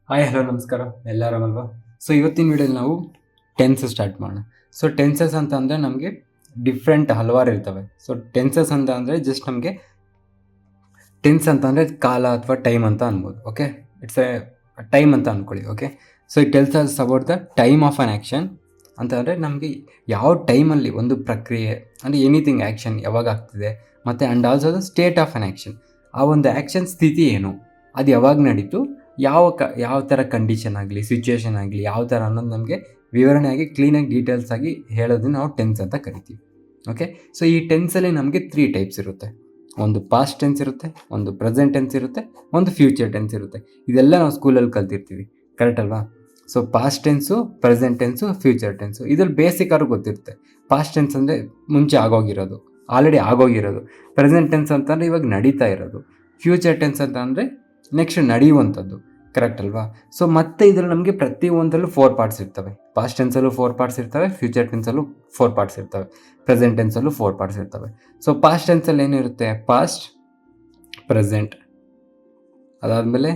Hi hello ನಮಸ್ಕಾರ, ಎಲ್ಲ ಆರಾಮಲ್ವಾ? So ಇವತ್ತಿನ ವಿಡಿಯೋಲಿ ನಾವು ಟೆನ್ಸಸ್ ಸ್ಟಾರ್ಟ್ ಮಾಡೋಣ. ಸೊ ಟೆನ್ಸಸ್ ಅಂತ ಅಂದರೆ ನಮಗೆ ಡಿಫ್ರೆಂಟ್ ಹಲವಾರು ಇರ್ತವೆ. ಸೊ ಟೆನ್ಸಸ್ ಅಂತ ಅಂದರೆ ಜಸ್ಟ್ ನಮಗೆ ಟೆನ್ಸ್ ಅಂತ ಅಂದರೆ ಕಾಲ ಅಥವಾ ಟೈಮ್ ಅಂತ ಅನ್ಬೋದು. ಓಕೆ, ಇಟ್ಸ್ ಎ ಟೈಮ್ ಅಂತ ಅಂದ್ಕೊಳ್ಳಿ. Okay, so it tells us about the time of on action ಅಂತಂದರೆ ನಮಗೆ ಯಾವ ಟೈಮಲ್ಲಿ ಒಂದು ಪ್ರಕ್ರಿಯೆ ಅಂದರೆ ಎನಿಥಿಂಗ್ ಆ್ಯಕ್ಷನ್ ಯಾವಾಗ ಆಗ್ತಿದೆ, ಮತ್ತು and also the state of on action, ಆ ಒಂದು ಆ್ಯಕ್ಷನ್ ಸ್ಥಿತಿ ಏನು, ಅದು ಯಾವಾಗ ನಡೀತು, ಯಾವ ಥರ ಕಂಡೀಷನ್ ಆಗಲಿ, ಸಿಚುವೇಶನ್ ಆಗಲಿ, ಯಾವ ಥರ ಅನ್ನೋದು ನಮಗೆ ವಿವರಣೆಯಾಗಿ ಕ್ಲೀನಾಗಿ ಡೀಟೇಲ್ಸ್ ಆಗಿ ಹೇಳೋದನ್ನ ನಾವು ಟೆನ್ಸ್ ಅಂತ ಕರಿತೀವಿ. ಓಕೆ, ಸೊ ಈ ಟೆನ್ಸಲ್ಲಿ ನಮಗೆ 3 ಟೈಪ್ಸ್ ಇರುತ್ತೆ. ಒಂದು ಪಾಸ್ಟ್ ಟೆನ್ಸ್ ಇರುತ್ತೆ, ಒಂದು ಪ್ರೆಸೆಂಟ್ ಟೆನ್ಸ್ ಇರುತ್ತೆ, ಒಂದು ಫ್ಯೂಚರ್ ಟೆನ್ಸ್ ಇರುತ್ತೆ. ಇದೆಲ್ಲ ನಾವು ಸ್ಕೂಲಲ್ಲಿ ಕಲ್ತಿರ್ತೀವಿ, ಕರೆಕ್ಟ್ ಅಲ್ವಾ? So past tens, present tens, future tens, ಇದ್ರಲ್ಲಿ ಬೇಸಿಕ್ ಆದ್ರೂ ಗೊತ್ತಿರುತ್ತೆ. ಪಾಸ್ಟ್ ಟೆನ್ಸ್ ಅಂದರೆ ಮುಂಚೆ ಆಗೋಗಿರೋದು, ಆಲ್ರೆಡಿ ಆಗೋಗಿರೋದು. ಪ್ರೆಸೆಂಟ್ ಟೆನ್ಸ್ ಅಂತಂದರೆ ಇವಾಗ ನಡೀತಾ ಇರೋದು. ಫ್ಯೂಚರ್ ಟೆನ್ಸ್ ಅಂತ ಅಂದರೆ ನೆಕ್ಸ್ಟ್ ನಡೆಯುವಂಥದ್ದು, ಕರೆಕ್ಟ್ ಅಲ್ವಾ? ಸೊ ಮತ್ತೆ ಇದರಲ್ಲಿ ನಮಗೆ ಪ್ರತಿಯೊಂದರಲ್ಲೂ 4 ಪಾರ್ಟ್ಸ್ ಇರ್ತವೆ. ಪಾಸ್ಟ್ ಟೆನ್ಸಲ್ಲೂ 4 ಪಾರ್ಟ್ಸ್ ಇರ್ತವೆ, ಫ್ಯೂಚರ್ ಟೆನ್ಸಲ್ಲೂ 4 ಪಾರ್ಟ್ಸ್ ಇರ್ತವೆ, ಪ್ರೆಸೆಂಟ್ ಟೆನ್ಸಲ್ಲೂ 4 ಪಾರ್ಟ್ಸ್ ಇರ್ತವೆ. ಸೊ ಪಾಸ್ಟ್ ಟೆನ್ಸಲ್ಲಿ ಏನಿರುತ್ತೆ? ಪಾಸ್ಟ್, ಪ್ರೆಸೆಂಟ್, ಅದಾದಮೇಲೆ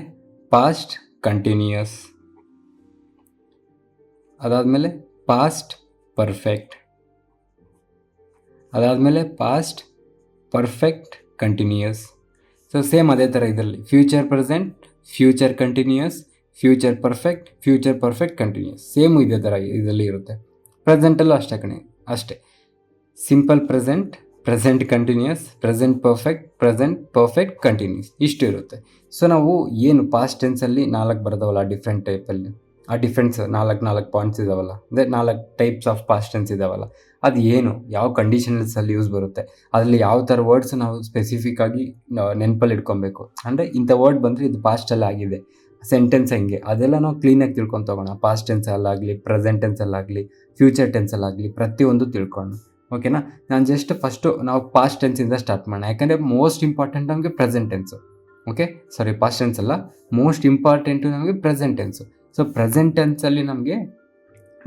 ಪಾಸ್ಟ್ ಕಂಟಿನ್ಯೂಯಸ್, ಅದಾದಮೇಲೆ ಪಾಸ್ಟ್ ಪರ್ಫೆಕ್ಟ್, ಅದಾದಮೇಲೆ past perfect continuous. So same ಅದೇ ಥರ ಇದರಲ್ಲಿ future present, future continuous, future perfect continuous, same ಇದೇ ಥರ ಇದರಲ್ಲಿ ಇರುತ್ತೆ. ಪ್ರೆಸೆಂಟಲ್ಲೂ ಅಷ್ಟೇ simple present, present continuous, present perfect continuous, ಇಷ್ಟು ಇರುತ್ತೆ. ಸೊ ನಾವು ಏನು ಪಾಸ್ಟ್ ಟೆನ್ಸಲ್ಲಿ 4 ಬರೋದವಲ್ಲ ಡಿಫ್ರೆಂಟ್ ಟೈಪಲ್ಲಿ, ಆ ಡಿಫ್ರೆನ್ಸ್ 4 ಪಾಯಿಂಟ್ಸ್ ಇದಾವಲ್ಲ, ಅಂದರೆ 4 ಟೈಪ್ಸ್ ಆಫ್ ಪಾಸ್ಟ್ ಟೆನ್ಸ್ ಇದಾವಲ್ಲ, ಅದು ಏನು, ಯಾವ ಕಂಡೀಷನ್ಸಲ್ಲಿ ಯೂಸ್ ಬರುತ್ತೆ, ಅದರಲ್ಲಿ ಯಾವ ಥರ ವರ್ಡ್ಸ್ ನಾವು ಸ್ಪೆಸಿಫಿಕ್ ಆಗಿ ನೆನಪಲ್ಲಿ ಇಟ್ಕೊಬೇಕು. ಅಂದರೆ ಇಂಥ ವರ್ಡ್ ಬಂದರೆ ಇದು ಪಾಸ್ಟಲ್ಲಿ ಆಗಿದೆ, ಸೆಂಟೆನ್ಸ್ ಹೆಂಗೆ, ಅದೆಲ್ಲ ನಾವು ಕ್ಲೀನಾಗಿ ತಿಳ್ಕೊಂಡು ತೊಗೋಣ. ಪಾಸ್ಟ್ ಟೆನ್ಸಲ್ಲಾಗಲಿ, ಪ್ರೆಸೆಂಟ್ ಟೆನ್ಸಲ್ಲಾಗಲಿ, ಫ್ಯೂಚರ್ ಟೆನ್ಸಲ್ಲಾಗಲಿ, ಪ್ರತಿಯೊಂದು ತಿಳ್ಕೊಂಡು. ಓಕೆನಾ? ನಾನು ಜಸ್ಟ್ ಫಸ್ಟು ನಾವು ಪಾಸ್ಟ್ ಟೆನ್ಸಿಂದ ಸ್ಟಾರ್ಟ್ ಮಾಡೋಣ, ಯಾಕಂದರೆ ಮೋಸ್ಟ್ ಇಂಪಾರ್ಟೆಂಟ್ ನಮಗೆ ಪ್ರೆಸೆಂಟ್ ಟೆನ್ಸು. ಓಕೆ, ಸಾರಿ, ಪಾಸ್ಟ್ ಟೆನ್ಸ್ ಅಲ್ಲ, ಮೋಸ್ಟ್ ಇಂಪಾರ್ಟೆಂಟು ನಮಗೆ ಪ್ರೆಸೆಂಟ್ ಟೆನ್ಸು. ಸೊ ಪ್ರೆಸೆಂಟ್ ಟೆನ್ಸಲ್ಲಿ ನಮಗೆ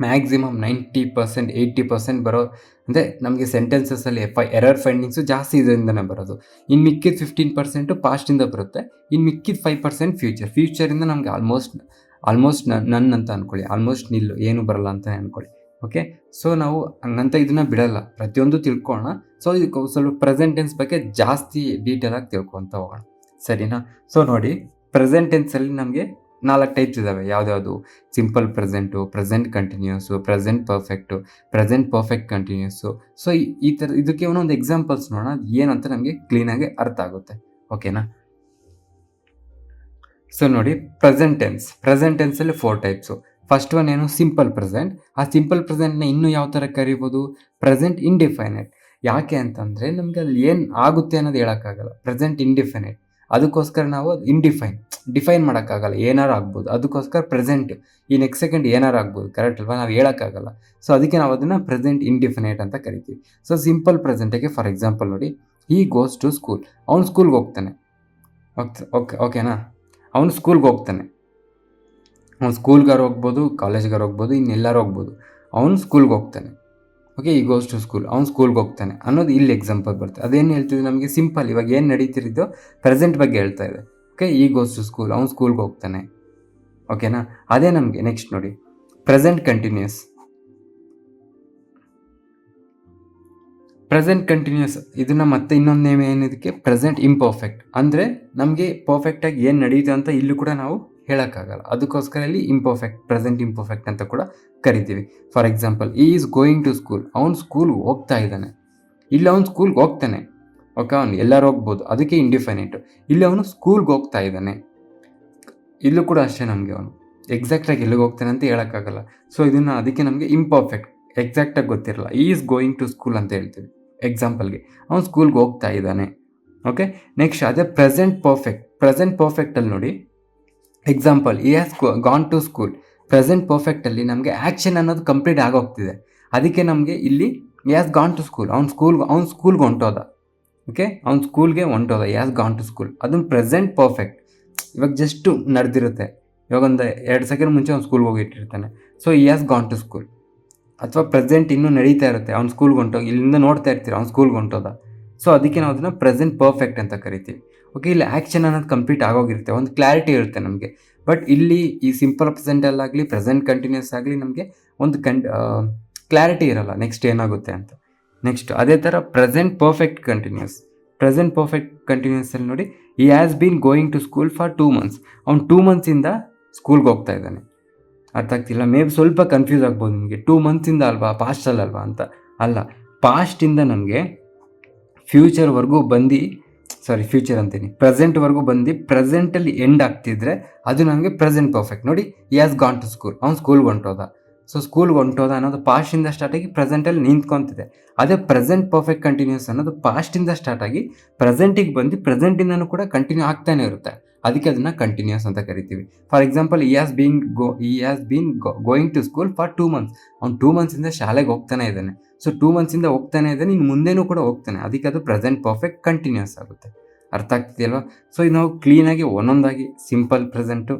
ಮ್ಯಾಕ್ಸಿಮಮ್ 90%, 80% ಬರೋ, ಅಂದರೆ ನಮಗೆ ಸೆಂಟೆನ್ಸಸ್ಸಲ್ಲಿ ಎರರ್ ಫೈಂಡಿಂಗ್ಸು ಜಾಸ್ತಿ ಇದರಿಂದನೇ ಬರೋದು. ಇನ್ನು ಮಿಕ್ಕಿದ 15% ಪಾಸ್ಟಿಂದ ಬರುತ್ತೆ, ಇನ್ನು ಮಿಕ್ಕಿದ 5% ಫ್ಯೂಚರಿಂದ ನಮಗೆ ಆಲ್ಮೋಸ್ಟ್ ನನ್ ಅಂತ ಅಂದ್ಕೊಳ್ಳಿ, ಆಲ್ಮೋಸ್ಟ್ ನಿಲ್ಲು, ಏನು ಬರಲ್ಲ ಅಂತಲೇ ಅಂದ್ಕೊಳ್ಳಿ. ಓಕೆ, ಸೊ ನಾವು ಹಂಗಂತ ಇದನ್ನು ಬಿಡಲ್ಲ, ಪ್ರತಿಯೊಂದು ತಿಳ್ಕೊಳ್ಳೋಣ. ಸೊ ಇದಕ್ಕೆ ಸ್ವಲ್ಪ ಪ್ರೆಸೆಂಟ್ ಟೆನ್ಸ್ ಬಗ್ಗೆ ಜಾಸ್ತಿ ಡೀಟೇಲಾಗಿ ತಿಳ್ಕೊತ ಹೋಗೋಣ, ಸರಿನಾ? ಸೊ ನೋಡಿ, ಪ್ರೆಸೆಂಟ್ ಟೆನ್ಸಲ್ಲಿ ನಮಗೆ 4 ಟೈಪ್ಸ್ ಇದ್ದಾವೆ. ಯಾವುದ್ಯಾವುದು? Simple present, present continuous, present perfect continuous. So ಈ ಥರ ಇದಕ್ಕೆ ಒಂದೊಂದು ಎಕ್ಸಾಂಪಲ್ಸ್ ನೋಡೋಣ, ಅದು ಏನಂತ ನಮಗೆ ಕ್ಲೀನಾಗಿ ಅರ್ಥ ಆಗುತ್ತೆ. ಓಕೆನಾ? ಸೊ ನೋಡಿ, ಪ್ರೆಸೆಂಟ್ ಟೆನ್ಸಲ್ಲಿ 4 ಟೈಪ್ಸು. ಫಸ್ಟ್ ಒನ್ ಏನು? Simple present. ಆ ಸಿಂಪಲ್ ಪ್ರೆಸೆಂಟ್ನ ಇನ್ನೂ ಯಾವ ಥರ ಕರಿಬೋದು? ಪ್ರೆಸೆಂಟ್ ಇಂಡಿಫೈನೈಟ್. ಯಾಕೆ ಅಂತಂದರೆ ನಮಗೆ ಅಲ್ಲಿ ಏನು ಆಗುತ್ತೆ ಅನ್ನೋದು ಹೇಳೋಕ್ಕಾಗಲ್ಲ, ಪ್ರೆಸೆಂಟ್ ಇಂಡಿಫೈನೈಟ್. ಅದಕ್ಕೋಸ್ಕರ ನಾವು ಡಿಫೈನ್ ಮಾಡೋಕ್ಕಾಗಲ್ಲ, ಏನಾರು ಆಗ್ಬೋದು. ಅದಕ್ಕೋಸ್ಕರ ಪ್ರೆಸೆಂಟ್, ಈ ನೆಕ್ಸ್ಟ್ ಸೆಕೆಂಡ್ ಏನಾರು ಆಗ್ಬೋದು, ಕರೆಕ್ಟ್ ಅಲ್ವಾ? ನಾವು ಹೇಳೋಕ್ಕಾಗಲ್ಲ. ಸೊ ಅದಕ್ಕೆ ನಾವು ಅದನ್ನು ಪ್ರೆಸೆಂಟ್ ಇಂಡಿಫಿನೈಟ್ ಅಂತ ಕರಿತೀವಿ. ಸೊ ಸಿಂಪಲ್ ಪ್ರೆಸೆಂಟಿಗೆ ಫಾರ್ ಎಕ್ಸಾಂಪಲ್ ನೋಡಿ, ಹಿ ಗೋಸ್ ಟು ಸ್ಕೂಲ್. ಅವ್ನು ಸ್ಕೂಲ್ಗೆ ಹೋಗ್ತಾನೆ. ಓಕೆನಾ? ಅವನು ಸ್ಕೂಲ್ಗೆ ಹೋಗ್ತಾನೆ. ಅವ್ನು ಸ್ಕೂಲ್ಗಾರು ಹೋಗ್ಬೋದು, ಕಾಲೇಜ್ಗಾರು ಹೋಗ್ಬೋದು, ಇನ್ನೆಲ್ಲರೂ ಹೋಗ್ಬೋದು. ಅವನು ಸ್ಕೂಲ್ಗೆ ಹೋಗ್ತಾನೆ. ಓಕೆ, ಈ ಗೋಸ್ ಟು ಸ್ಕೂಲ್, ಅವ್ನು ಸ್ಕೂಲ್ಗೆ ಹೋಗ್ತಾನೆ ಅನ್ನೋದು ಇಲ್ಲಿ ಎಕ್ಸಾಂಪಲ್ ಬರುತ್ತೆ. ಅದೇನು ಹೇಳ್ತಿದ್ವಿ ನಮಗೆ? ಸಿಂಪಲ್, ಇವಾಗ ಏನು ನಡೀತಿರಿದ್ದೋ ಪ್ರೆಸೆಂಟ್ ಬಗ್ಗೆ ಹೇಳ್ತಾ ಇದೆ. ಓಕೆ, ಈ ಗೋಸ್ ಟು ಸ್ಕೂಲ್, ಅವ್ನು ಸ್ಕೂಲ್ಗೆ ಹೋಗ್ತಾನೆ. ಓಕೆನಾ? ಅದೇ ನಮಗೆ ನೆಕ್ಸ್ಟ್ ನೋಡಿ, ಪ್ರೆಸೆಂಟ್ ಕಂಟಿನ್ಯೂಸ್. ಇದನ್ನು ಮತ್ತೆ ಇನ್ನೊಂದು ನೇಮ್ ಏನಿದಕ್ಕೆ? Present imperfect. ಅಂದರೆ ನಮಗೆ ಪರ್ಫೆಕ್ಟಾಗಿ ಏನು ನಡೆಯುತ್ತೆ ಅಂತ ಇಲ್ಲೂ ಕೂಡ ನಾವು ಹೇಳೋಕ್ಕಾಗಲ್ಲ, ಅದಕ್ಕೋಸ್ಕರ ಇಲ್ಲಿ ಪ್ರೆಸೆಂಟ್ ಇಂಪರ್ಫೆಕ್ಟ್ ಅಂತ ಕೂಡ ಕರಿತೀವಿ. ಫಾರ್ ಎಕ್ಸಾಂಪಲ್, ಈ ಈಸ್ ಗೋಯಿಂಗ್ ಟು ಸ್ಕೂಲ್, ಅವ್ನು ಸ್ಕೂಲ್ಗೆ ಹೋಗ್ತಾ ಇದ್ದಾನೆ. ಇಲ್ಲಿ ಅವ್ನು ಸ್ಕೂಲ್ಗೆ ಹೋಗ್ತಾನೆ. ಓಕೆ, ಅವ್ನು ಎಲ್ಲರೂ ಹೋಗ್ಬೋದು, ಅದಕ್ಕೆ ಇಂಡಿಫೈನೈಟು. ಇಲ್ಲಿ ಅವನು ಸ್ಕೂಲ್ಗೆ ಹೋಗ್ತಾ ಇದ್ದಾನೆ. ಇಲ್ಲೂ ಕೂಡ ಅಷ್ಟೇ, ನಮಗೆ ಅವನು ಎಕ್ಸಾಕ್ಟಾಗಿ ಎಲ್ಲಿಗೆ ಹೋಗ್ತಾನೆ ಅಂತ ಹೇಳೋಕ್ಕಾಗಲ್ಲ. ಸೊ ಇದನ್ನು ಅದಕ್ಕೆ ನಮಗೆ ಇಂಪರ್ಫೆಕ್ಟ್, ಎಕ್ಸಾಕ್ಟಾಗಿ ಗೊತ್ತಿರಲ್ಲ. ಈ ಈಸ್ ಗೋಯಿಂಗ್ ಟು ಸ್ಕೂಲ್ ಅಂತ ಹೇಳ್ತೀವಿ ಎಕ್ಸಾಂಪಲ್ಗೆ, ಅವ್ನು ಸ್ಕೂಲ್ಗೆ ಹೋಗ್ತಾ ಇದ್ದಾನೆ. ಓಕೆ, ನೆಕ್ಸ್ಟ್ ಅದೇ ಪ್ರೆಸೆಂಟ್ ಪರ್ಫೆಕ್ಟಲ್ಲಿ ನೋಡಿ, example, he has gone to school. Present ಪರ್ಫೆಕ್ಟಲ್ಲಿ ನಮಗೆ ಆ್ಯಕ್ಷನ್ ಅನ್ನೋದು ಕಂಪ್ಲೀಟ್ ಆಗೋಗ್ತಿದೆ, ಅದಕ್ಕೆ ನಮಗೆ ಇಲ್ಲಿ ಈ ಹ್ಯಾಸ್ ಗಾನ್ ಟು ಸ್ಕೂಲ್, ಅವ್ನು ಸ್ಕೂಲ್ಗೆ ಹೊಂಟೋದ. ಓಕೆ, ಅವ್ನು ಸ್ಕೂಲ್ಗೆ ಹೊಂಟೋದ, ಈ ಹ್ಯಾಸ್ ಗಾನ್ ಟು ಸ್ಕೂಲ್. ಅದನ್ನು ಪ್ರೆಸೆಂಟ್ ಪರ್ಫೆಕ್ಟ್, ಇವಾಗ ಜಸ್ಟು ನಡೆದಿರುತ್ತೆ, ಇವಾಗ ಒಂದು 2 ಸೆಕೆಂಡ್ ಮುಂಚೆ ಅವ್ನು ಸ್ಕೂಲ್ಗೆ ಹೋಗಿಟ್ಟಿರ್ತಾನೆ. ಸೊ ಈ ಹ್ಯಾಸ್ ಗಾನ್ ಟು ಸ್ಕೂಲ್. ಅಥವಾ ಪ್ರೆಸೆಂಟ್ ಇನ್ನೂ ನಡೀತಾ ಇರುತ್ತೆ, ಅವ್ನು ಸ್ಕೂಲ್ಗೆ ಹೊಂಟೋ, ಇಲ್ಲಿಂದ ನೋಡ್ತಾ ಇರ್ತೀರ ಅವ್ನು ಸ್ಕೂಲ್ಗೆ ಹೊಂಟೋದ. ಸೊ ಅದಕ್ಕೆ ನಾವು ಅದನ್ನು ಪ್ರೆಸೆಂಟ್ ಪರ್ಫೆಕ್ಟ್ ಅಂತ ಕರಿತೀವಿ. ಓಕೆ, ಇಲ್ಲಿ ಆ್ಯಕ್ಷನ್ ಅನ್ನೋದು ಕಂಪ್ಲೀಟ್ ಆಗೋಗಿರುತ್ತೆ, ಒಂದು ಕ್ಲಾರಿಟಿ ಇರುತ್ತೆ ನಮಗೆ. ಬಟ್ ಇಲ್ಲಿ ಈ ಸಿಂಪಲ್ ಪ್ರೆಸೆಂಟಲ್ಲಾಗಲಿ ಪ್ರೆಸೆಂಟ್ ಕಂಟಿನ್ಯೂಸ್ ಆಗಲಿ ನಮಗೆ ಒಂದು ಕ್ಲಾರಿಟಿ ಇರಲ್ಲ ನೆಕ್ಸ್ಟ್ ಏನಾಗುತ್ತೆ ಅಂತ. ನೆಕ್ಸ್ಟ್ ಅದೇ ಥರ present perfect continuous. Present perfect ಕಂಟಿನ್ಯೂಸಲ್ಲಿ ನೋಡಿ, he has been going to school for 2 months. ಅವ್ನು 2 monthsಯಿಂದ ಸ್ಕೂಲ್ಗೆ ಹೋಗ್ತಾ ಇದ್ದಾನೆ. ಅರ್ಥ ಆಗ್ತಿಲ್ಲ, ಮೇ ಬಿ ಸ್ವಲ್ಪ ಕನ್ಫ್ಯೂಸ್ ಆಗ್ಬೋದು ನಿಮಗೆ, 2 monthsಯಿಂದ ಅಲ್ವಾ, ಪಾಸ್ಟಲ್ಲಲ್ವಾ ಅಂತ. ಅಲ್ಲ, ಪಾಸ್ಟಿಂದ ನಮಗೆ ಫ್ಯೂಚರ್ವರೆಗೂ ಬಂದು, ಫ್ಯೂಚರ್ ಅಂತೀನಿ, ಪ್ರೆಸೆಂಟ್ವರೆಗೂ ಬಂದು ಪ್ರೆಸೆಂಟಲ್ಲಿ ಎಂಡ್ ಆಗ್ತಿದ್ರೆ ಅದು ನಮಗೆ ಪ್ರೆಸೆಂಟ್ ಪರ್ಫೆಕ್ಟ್. ನೋಡಿ, he has gone to school, ಅವ್ನು ಸ್ಕೂಲ್ಗೆ ಹೊಂಟೋದ. ಸೊ ಸ್ಕೂಲ್ಗೆ ಹೊಂಟೋದ ಅನ್ನೋದು ಪಾಸ್ಟಿಂದ ಸ್ಟಾರ್ಟ್ ಆಗಿ ಪ್ರೆಸೆಂಟಲ್ಲಿ ನಿಂತ್ಕೊತಿದೆ. ಅದೇ ಪ್ರೆಸೆಂಟ್ ಪರ್ಫೆಕ್ಟ್ ಕಂಟಿನ್ಯೂಸ್ ಅನ್ನೋದು ಪಾಸ್ಟಿಂದ ಸ್ಟಾರ್ಟ್ ಆಗಿ ಪ್ರೆಸೆಂಟಿಗೆ ಬಂದು ಪ್ರೆಸೆಂಟಿಂದನೂ ಕೂಡ ಕಂಟಿನ್ಯೂ ಆಗ್ತಾನೆ ಇರುತ್ತೆ. ಅದಕ್ಕೆ ಅದನ್ನು ಕಂಟಿನ್ಯೂಸ್ ಅಂತ ಕರಿತೀವಿ. For example, he has been going to school for 2 months. ಅವ್ನು 2 monthsಯಿಂದ ಶಾಲೆಗೆ ಹೋಗ್ತಾನೆ ಇದ್ದಾನೆ. ಸೊ 2 monthsಯಿಂದ ಹೋಗ್ತಾನೆ ಇದ್ದಾನೆ, ಇನ್ನು ಮುಂದೆನೂ ಕೂಡ ಹೋಗ್ತಾನೆ. ಅದಕ್ಕೆ ಅದು ಪ್ರೆಸೆಂಟ್ ಪರ್ಫೆಕ್ಟ್ ಕಂಟಿನ್ಯೂಸ್ ಆಗುತ್ತೆ. ಅರ್ಥ ಆಗ್ತಿದೆಯಲ್ವಾ? ಸೊ ಇದು ನಾವು ಕ್ಲೀನಾಗಿ ಒಂದೊಂದಾಗಿ ಸಿಂಪಲ್ ಪ್ರೆಸೆಂಟು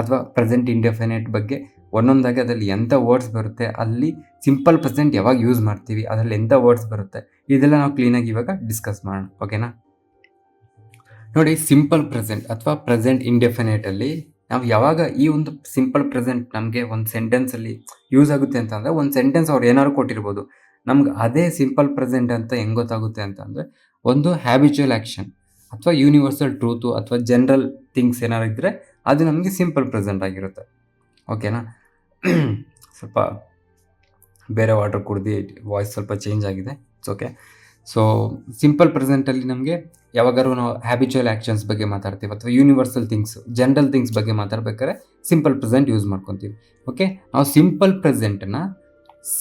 ಅಥವಾ ಪ್ರೆಸೆಂಟ್ ಇಂಡೆಫಿನೆಟ್ ಬಗ್ಗೆ ಒಂದೊಂದಾಗಿ ಅದರಲ್ಲಿ ಎಂಥ ವರ್ಡ್ಸ್ ಬರುತ್ತೆ, ಅಲ್ಲಿ ಸಿಂಪಲ್ ಪ್ರೆಸೆಂಟ್ ಯಾವಾಗ ಯೂಸ್ ಮಾಡ್ತೀವಿ, ಅದರಲ್ಲಿ ಎಂಥ ವರ್ಡ್ಸ್ ಬರುತ್ತೆ, ಇದೆಲ್ಲ ನಾವು ಕ್ಲೀನಾಗಿ ಇವಾಗ ಡಿಸ್ಕಸ್ ಮಾಡೋಣ. ಓಕೆನಾ? ನೋಡಿ, ಸಿಂಪಲ್ ಪ್ರೆಸೆಂಟ್ ಅಥವಾ ಪ್ರೆಸೆಂಟ್ ಇಂಡೆಫಿನೆಟಲ್ಲಿ ನಾವು ಯಾವಾಗ ಈ ಒಂದು ಸಿಂಪಲ್ ಪ್ರೆಸೆಂಟ್ ನಮಗೆ ಒಂದು ಸೆಂಟೆನ್ಸಲ್ಲಿ ಯೂಸ್ ಆಗುತ್ತೆ ಅಂತಂದರೆ, ಒಂದು ಸೆಂಟೆನ್ಸ್ ಅವ್ರು ಏನಾದ್ರು ಕೊಟ್ಟಿರ್ಬೋದು, ನಮ್ಗೆ ಅದೇ ಸಿಂಪಲ್ ಪ್ರೆಸೆಂಟ್ ಅಂತ ಹೆಂಗೆ ಗೊತ್ತಾಗುತ್ತೆ ಅಂತಂದರೆ, ಒಂದು ಹ್ಯಾಬಿಚುವಲ್ ಆ್ಯಕ್ಷನ್ ಅಥವಾ ಯೂನಿವರ್ಸಲ್ ಟ್ರೂತು ಅಥವಾ ಜನರಲ್ ಥಿಂಗ್ಸ್ ಏನಾರು ಇದ್ದರೆ ಅದು ನಮಗೆ ಸಿಂಪಲ್ ಪ್ರೆಸೆಂಟ್ ಆಗಿರುತ್ತೆ. ಓಕೆನಾ? ಸ್ವಲ್ಪ ಬೇರೆ ವಾಟರ್ ಕುಡ್ದು ವಾಯ್ಸ್ ಸ್ವಲ್ಪ ಚೇಂಜ್ ಆಗಿದೆ, ಇಟ್ಸ್ ಓಕೆ. ಸೊ ಸಿಂಪಲ್ ಪ್ರೆಸೆಂಟಲ್ಲಿ ನಮಗೆ ಯಾವಾಗಾರು ನಾವು ಹ್ಯಾಬಿಚುವಲ್ ಆ್ಯಕ್ಷನ್ಸ್ ಬಗ್ಗೆ ಮಾತಾಡ್ತೀವಿ ಅಥವಾ ಯೂನಿವರ್ಸಲ್ ಥಿಂಗ್ಸ್, ಜನರಲ್ ಥಿಂಗ್ಸ್ ಬಗ್ಗೆ ಮಾತಾಡ್ಬೇಕಾದ್ರೆ ಸಿಂಪಲ್ ಪ್ರೆಸೆಂಟ್ ಯೂಸ್ ಮಾಡ್ಕೊತೀವಿ. ಓಕೆ, ನಾವು ಸಿಂಪಲ್ ಪ್ರೆಸೆಂಟನ್ನ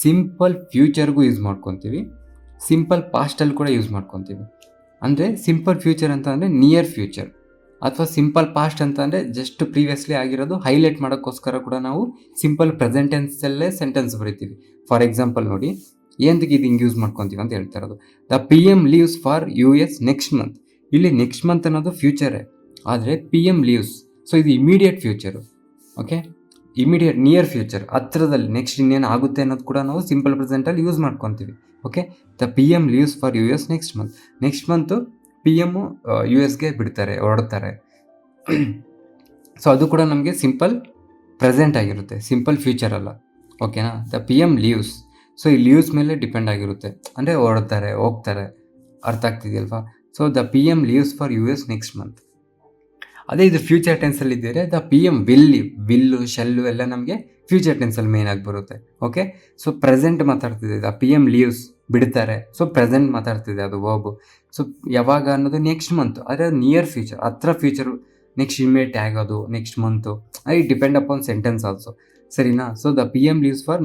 ಸಿಂಪಲ್ ಫ್ಯೂಚರ್ಗೂ ಯೂಸ್ ಮಾಡ್ಕೊತೀವಿ, ಸಿಂಪಲ್ ಪಾಸ್ಟಲ್ಲಿ ಕೂಡ ಯೂಸ್ ಮಾಡ್ಕೊತೀವಿ. ಅಂದರೆ ಸಿಂಪಲ್ ಫ್ಯೂಚರ್ ಅಂತ ಅಂದರೆ ನಿಯರ್ ಫ್ಯೂಚರ್, ಅಥವಾ ಸಿಂಪಲ್ ಪಾಸ್ಟ್ ಅಂತ ಅಂದರೆ ಜಸ್ಟ್ ಪ್ರೀವಿಯಸ್ಲಿ ಆಗಿರೋದು ಹೈಲೈಟ್ ಮಾಡೋಕ್ಕೋಸ್ಕರ ಕೂಡ ನಾವು ಸಿಂಪಲ್ ಪ್ರೆಸೆಂಟ್ ಟೆನ್ಸಲ್ಲೇ ಸೆಂಟೆನ್ಸ್ ಬರೀತೀವಿ. ಫಾರ್ ಎಕ್ಸಾಂಪಲ್ ನೋಡಿ, ಏನಕ್ಕೆ ಇದು ಹಿಂಗೆ ಯೂಸ್ ಮಾಡ್ಕೊತೀವಿ ಅಂತ ಹೇಳ್ತಾ ಇರೋದು. The PM leaves for US next month. ಇಲ್ಲಿ ನೆಕ್ಸ್ಟ್ ಮಂತ್ ಅನ್ನೋದು ಫ್ಯೂಚರೇ, ಆದರೆ PM ಲೀವ್ಸ್, ಸೊ ಇದು immediate future. Okay, immediate near future, ಹತ್ರದಲ್ಲಿ ನೆಕ್ಸ್ಟ್ ಇನ್ನೇನು ಆಗುತ್ತೆ ಅನ್ನೋದು ಕೂಡ ನಾವು ಸಿಂಪಲ್ ಪ್ರೆಸೆಂಟಲ್ಲಿ ಯೂಸ್ ಮಾಡ್ಕೊತೀವಿ. Okay, the PM leaves for US next month. Next month PM US ಬಿಡ್ತಾರೆ, ಹೊರಡ್ತಾರೆ. ಸೊ ಅದು ಕೂಡ ನಮಗೆ ಸಿಂಪಲ್ ಪ್ರೆಸೆಂಟ್ ಆಗಿರುತ್ತೆ, ಸಿಂಪಲ್ ಫ್ಯೂಚರ್ ಅಲ್ಲ. ಓಕೆನಾ? ದ PM ಲೀವ್ಸ್, ಸೊ ಈ ಲೀವ್ಸ್ ಮೇಲೆ ಡಿಪೆಂಡ್ ಆಗಿರುತ್ತೆ, ಅಂದರೆ ಹೊರಡ್ತಾರೆ, ಹೋಗ್ತಾರೆ. ಅರ್ಥ ಆಗ್ತಿದೆಯಲ್ವಾ? So the PM leaves for US next month. ಅದೇ ಇದು ಫ್ಯೂಚರ್ ಟೆನ್ಸಲ್ಲಿ ಇದ್ದರೆ the PM will leave, will shall ಎಲ್ಲ ನಮಗೆ ಫ್ಯೂಚರ್ ಟೆನ್ಸಲ್ಲಿ ಮೇನ್ ಆಗಿ ಬರುತ್ತೆ. ಓಕೆ, ಸೊ ಪ್ರೆಸೆಂಟ್ ಮಾತಾಡ್ತಿದೆ, ದ PM ಲೀವ್ಸ್ ಬಿಡ್ತಾರೆ, ಸೊ ಪ್ರೆಸೆಂಟ್ ಮಾತಾಡ್ತಿದೆ ಅದು ವರ್ಬು. ಸೊ ಯಾವಾಗ ಅನ್ನೋದು ನೆಕ್ಸ್ಟ್ ಮಂತು, ಆದರೆ ನಿಯರ್ ಫ್ಯೂಚರ್, ಹತ್ರ ಫ್ಯೂಚರು, ನೆಕ್ಸ್ಟ್ ಇಮಿಡಿಯೇಟ್ ಆಗೋದು next month, I depend upon sentence also. ಸರಿನಾ? So the PM leaves for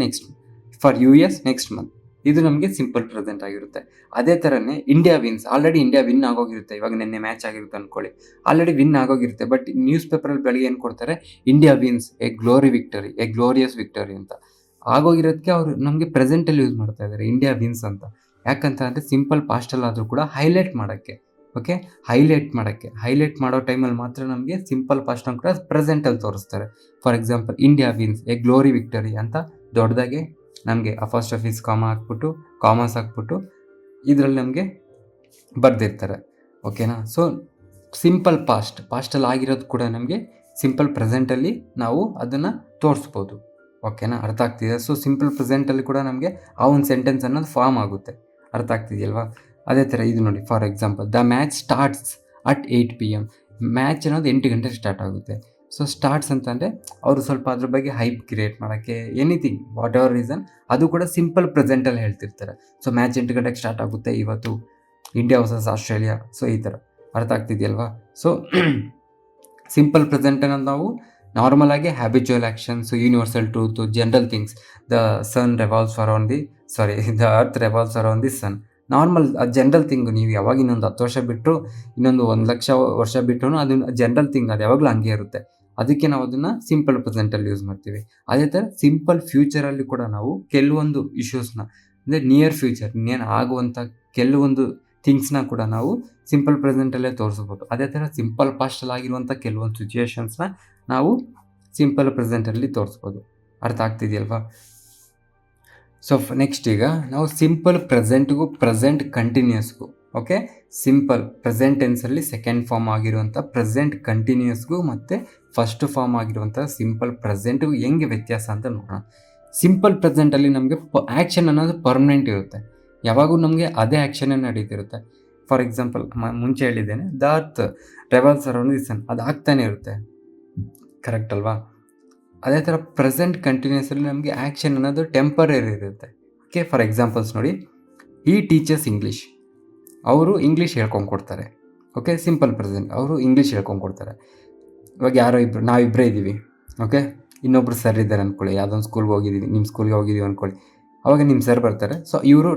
US next month, ಇದು ನಮಗೆ ಸಿಂಪಲ್ ಪ್ರೆಸೆಂಟ್ ಆಗಿರುತ್ತೆ. ಅದೇ ಥರನೇ India wins, already India win ಆಗೋಗಿರುತ್ತೆ. ಇವಾಗ ನಿನ್ನೆ ಮ್ಯಾಚ್ ಆಗಿರುತ್ತೆ ಅಂದ್ಕೊಳ್ಳಿ, ಆಲ್ರೆಡಿ ವಿನ್ ಆಗೋಗಿರುತ್ತೆ. ಬಟ್ ನ್ಯೂಸ್ ಪೇಪರಲ್ಲಿ ಬೆಳಗ್ಗೆ ಏನು ಕೊಡ್ತಾರೆ, India wins a glorious victory ಅಂತ ಆಗೋಗಿರೋದಕ್ಕೆ ಅವರು ನಮಗೆ ಪ್ರೆಸೆಂಟಲ್ಲಿ ಯೂಸ್ ಮಾಡ್ತಾ ಇದ್ದಾರೆ, ಇಂಡಿಯಾ ವಿನ್ಸ್ ಅಂತ. ಯಾಕಂತ ಅಂದರೆ ಸಿಂಪಲ್ ಪಾಸ್ಟಲ್ಲಿ ಆದರೂ ಕೂಡ ಹೈಲೈಟ್ ಮಾಡೋಕ್ಕೆ. ಓಕೆ, ಹೈಲೈಟ್ ಮಾಡೋ ಟೈಮಲ್ಲಿ ಮಾತ್ರ ನಮಗೆ ಸಿಂಪಲ್ ಪಾಸ್ಟನ್ನು ಕೂಡ ಪ್ರೆಸೆಂಟಲ್ಲಿ ತೋರಿಸ್ತಾರೆ. For example, India wins a glory victory ಅಂತ ದೊಡ್ಡದಾಗೆ ನಮಗೆ ಅಪಾಸ್ಟ್ರಫೀಸ್ ಕಾಮರ್ಸ್ ಹಾಕ್ಬಿಟ್ಟು ಇದರಲ್ಲಿ ನಮಗೆ ಬರೆದಿರ್ತಾರೆ. ಓಕೆನಾ? ಸೊ ಸಿಂಪಲ್ ಪಾಸ್ಟಲ್ಲಿ ಆಗಿರೋದು ಕೂಡ ನಮಗೆ ಸಿಂಪಲ್ ಪ್ರೆಸೆಂಟಲ್ಲಿ ನಾವು ಅದನ್ನು ತೋರಿಸ್ಬೋದು. ಓಕೆನಾ? ಅರ್ಥ ಆಗ್ತಿದೆ? ಸೊ ಸಿಂಪಲ್ ಪ್ರೆಸೆಂಟಲ್ಲಿ ಕೂಡ ನಮಗೆ ಆ ಒಂದು ಸೆಂಟೆನ್ಸ್ ಅನ್ನೋದು ಫಾರ್ಮ್ ಆಗುತ್ತೆ. ಅರ್ಥ ಆಗ್ತಿದೆಯಲ್ವಾ? ಅದೇ ಥರ ಇದು ನೋಡಿ, for example, the match starts at 8 PM. Match ಅನ್ನೋದು 8 ಗಂಟೆಗೆ ಸ್ಟಾರ್ಟ್ ಆಗುತ್ತೆ. ಸೊ ಸ್ಟಾರ್ಟ್ಸ್ ಅಂತಂದರೆ ಅವರು ಸ್ವಲ್ಪ ಅದ್ರ ಬಗ್ಗೆ ಹೈಪ್ ಕ್ರಿಯೇಟ್ ಮಾಡೋಕ್ಕೆ, ಎನಿಥಿಂಗ್ ವಾಟ್ ಎವರ್ ರೀಸನ್, ಅದು ಕೂಡ ಸಿಂಪಲ್ ಪ್ರೆಸೆಂಟಲ್ಲಿ ಹೇಳ್ತಿರ್ತಾರೆ. ಸೊ ಮ್ಯಾಚ್ 8 ಗಂಟೆಗೆ ಸ್ಟಾರ್ಟ್ ಆಗುತ್ತೆ ಇವತ್ತು, ಇಂಡಿಯಾ ವರ್ಸಸ್ ಆಸ್ಟ್ರೇಲಿಯಾ. ಸೊ ಈ ಥರ ಅರ್ಥ ಆಗ್ತಿದೆಯಲ್ವಾ? ಸೊ ಸಿಂಪಲ್ ಪ್ರೆಸೆಂಟ್ ಅನ್ನೋದು ನಾವು ನಾರ್ಮಲ್ ಆಗಿ habitual actions, universal truth, general things, the earth revolves around the sun, normal general thing. ನೀವು ಯಾವಾಗ ಇನ್ನೊಂದು 10 ವರ್ಷ ಬಿಟ್ಟರು, ಇನ್ನೊಂದು 1,00,000 ವರ್ಷ ಬಿಟ್ಟರು, ಅದು ಜನರಲ್ ಥಿಂಗ್, ಅದು ಯಾವಾಗಲೂ ಹಂಗೆ ಇರುತ್ತೆ. ಅದಕ್ಕೆ ನಾವು ಅದನ್ನು ಸಿಂಪಲ್ ಪ್ರೆಸೆಂಟಲ್ಲಿ ಯೂಸ್ ಮಾಡ್ತೀವಿ. ಅದೇ ಥರ ಸಿಂಪಲ್ ಫ್ಯೂಚರಲ್ಲಿ ಕೂಡ ನಾವು ಕೆಲವೊಂದು ಇಶ್ಯೂಸ್ನ, ಅಂದರೆ ನಿಯರ್ ಫ್ಯೂಚರ್ ಇನ್ನೇನು ಆಗುವಂಥ ಕೆಲವೊಂದು ಥಿಂಗ್ಸ್ನ ಕೂಡ ನಾವು ಸಿಂಪಲ್ ಪ್ರೆಸೆಂಟಲ್ಲೇ ತೋರಿಸ್ಬೋದು. ಅದೇ ಥರ ಸಿಂಪಲ್ ಪಾಸ್ಟಲ್ಲಿ ಆಗಿರುವಂಥ ಕೆಲವೊಂದು ಸಿಚುವೇಶನ್ಸ್ನ ನಾವು ಸಿಂಪಲ್ ಪ್ರೆಸೆಂಟಲ್ಲಿ ತೋರಿಸ್ಬೋದು. ಅರ್ಥ ಆಗ್ತಿದೆಯಲ್ವಾ? ಸೊ ನೆಕ್ಸ್ಟ್ ಈಗ ನಾವು ಸಿಂಪಲ್ ಪ್ರೆಸೆಂಟ್ಗೂ ಪ್ರೆಸೆಂಟ್ ಕಂಟಿನ್ಯೂಸ್ಗೂ ಓಕೆ, ಸಿಂಪಲ್ ಪ್ರೆಸೆಂಟ್ ಟೆನ್ಸಲ್ಲಿ ಸೆಕೆಂಡ್ ಫಾರ್ಮ್ ಆಗಿರುವಂಥ ಪ್ರೆಸೆಂಟ್ ಕಂಟಿನ್ಯೂಸ್ಗೂ ಮತ್ತು ಫಸ್ಟ್ ಫಾರ್ಮ್ ಆಗಿರುವಂಥ ಸಿಂಪಲ್ ಪ್ರೆಸೆಂಟ್ಗೂ ಹೆಂಗೆ ವ್ಯತ್ಯಾಸ ಅಂತ ನೋಡೋಣ. ಸಿಂಪಲ್ ಪ್ರೆಸೆಂಟಲ್ಲಿ ನಮಗೆ ಆ್ಯಕ್ಷನ್ ಅನ್ನೋದು ಪರ್ಮನೆಂಟ್ ಇರುತ್ತೆ, ಯಾವಾಗೂ ನಮಗೆ ಅದೇ ಆ್ಯಕ್ಷನ್ನೇ ನಡೀತಿರುತ್ತೆ. ಫಾರ್ ಎಕ್ಸಾಂಪಲ್ ಮುಂಚೆ ಹೇಳಿದ್ದೇನೆ, the earth revolves around the ಸನ್, ಅದು ಆಗ್ತಾನೆ ಇರುತ್ತೆ, ಕರೆಕ್ಟ್ ಅಲ್ವಾ? ಅದೇ ಥರ ಪ್ರೆಸೆಂಟ್ ಕಂಟಿನ್ಯೂಸಲ್ಲಿ ನಮಗೆ ಆ್ಯಕ್ಷನ್ ಅನ್ನೋದು ಟೆಂಪರರಿ ಇರುತ್ತೆ. ಓಕೆ, ಫಾರ್ ಎಕ್ಸಾಂಪಲ್ಸ್ ನೋಡಿ, ಈ ಟೀಚರ್ಸ್ ಇಂಗ್ಲೀಷ್, ಅವರು ಇಂಗ್ಲೀಷ್ ಹೇಳ್ಕೊಂಡು ಕೊಡ್ತಾರೆ. ಓಕೆ, ಸಿಂಪಲ್ ಪ್ರೆಸೆಂಟ್, ಅವರು ಇಂಗ್ಲೀಷ್ ಹೇಳ್ಕೊಂಡು ಕೊಡ್ತಾರೆ. ಇವಾಗ ನಾವಿಬ್ಬರೇ ಇದ್ದೀವಿ. ಓಕೆ, ಇನ್ನೊಬ್ರು ಸರ್ ಇದ್ದಾರೆ ಅಂದ್ಕೊಳ್ಳಿ, ಯಾವುದೊಂದು ಸ್ಕೂಲ್ಗೆ ಹೋಗಿದ್ದೀವಿ, ನಿಮ್ಮ ಸ್ಕೂಲ್ಗೆ ಹೋಗಿದ್ದೀವಿ ಅಂದ್ಕೊಳ್ಳಿ. ಅವಾಗ ನಿಮ್ಮ ಸರ್ ಬರ್ತಾರೆ, ಸೊ ಇವರು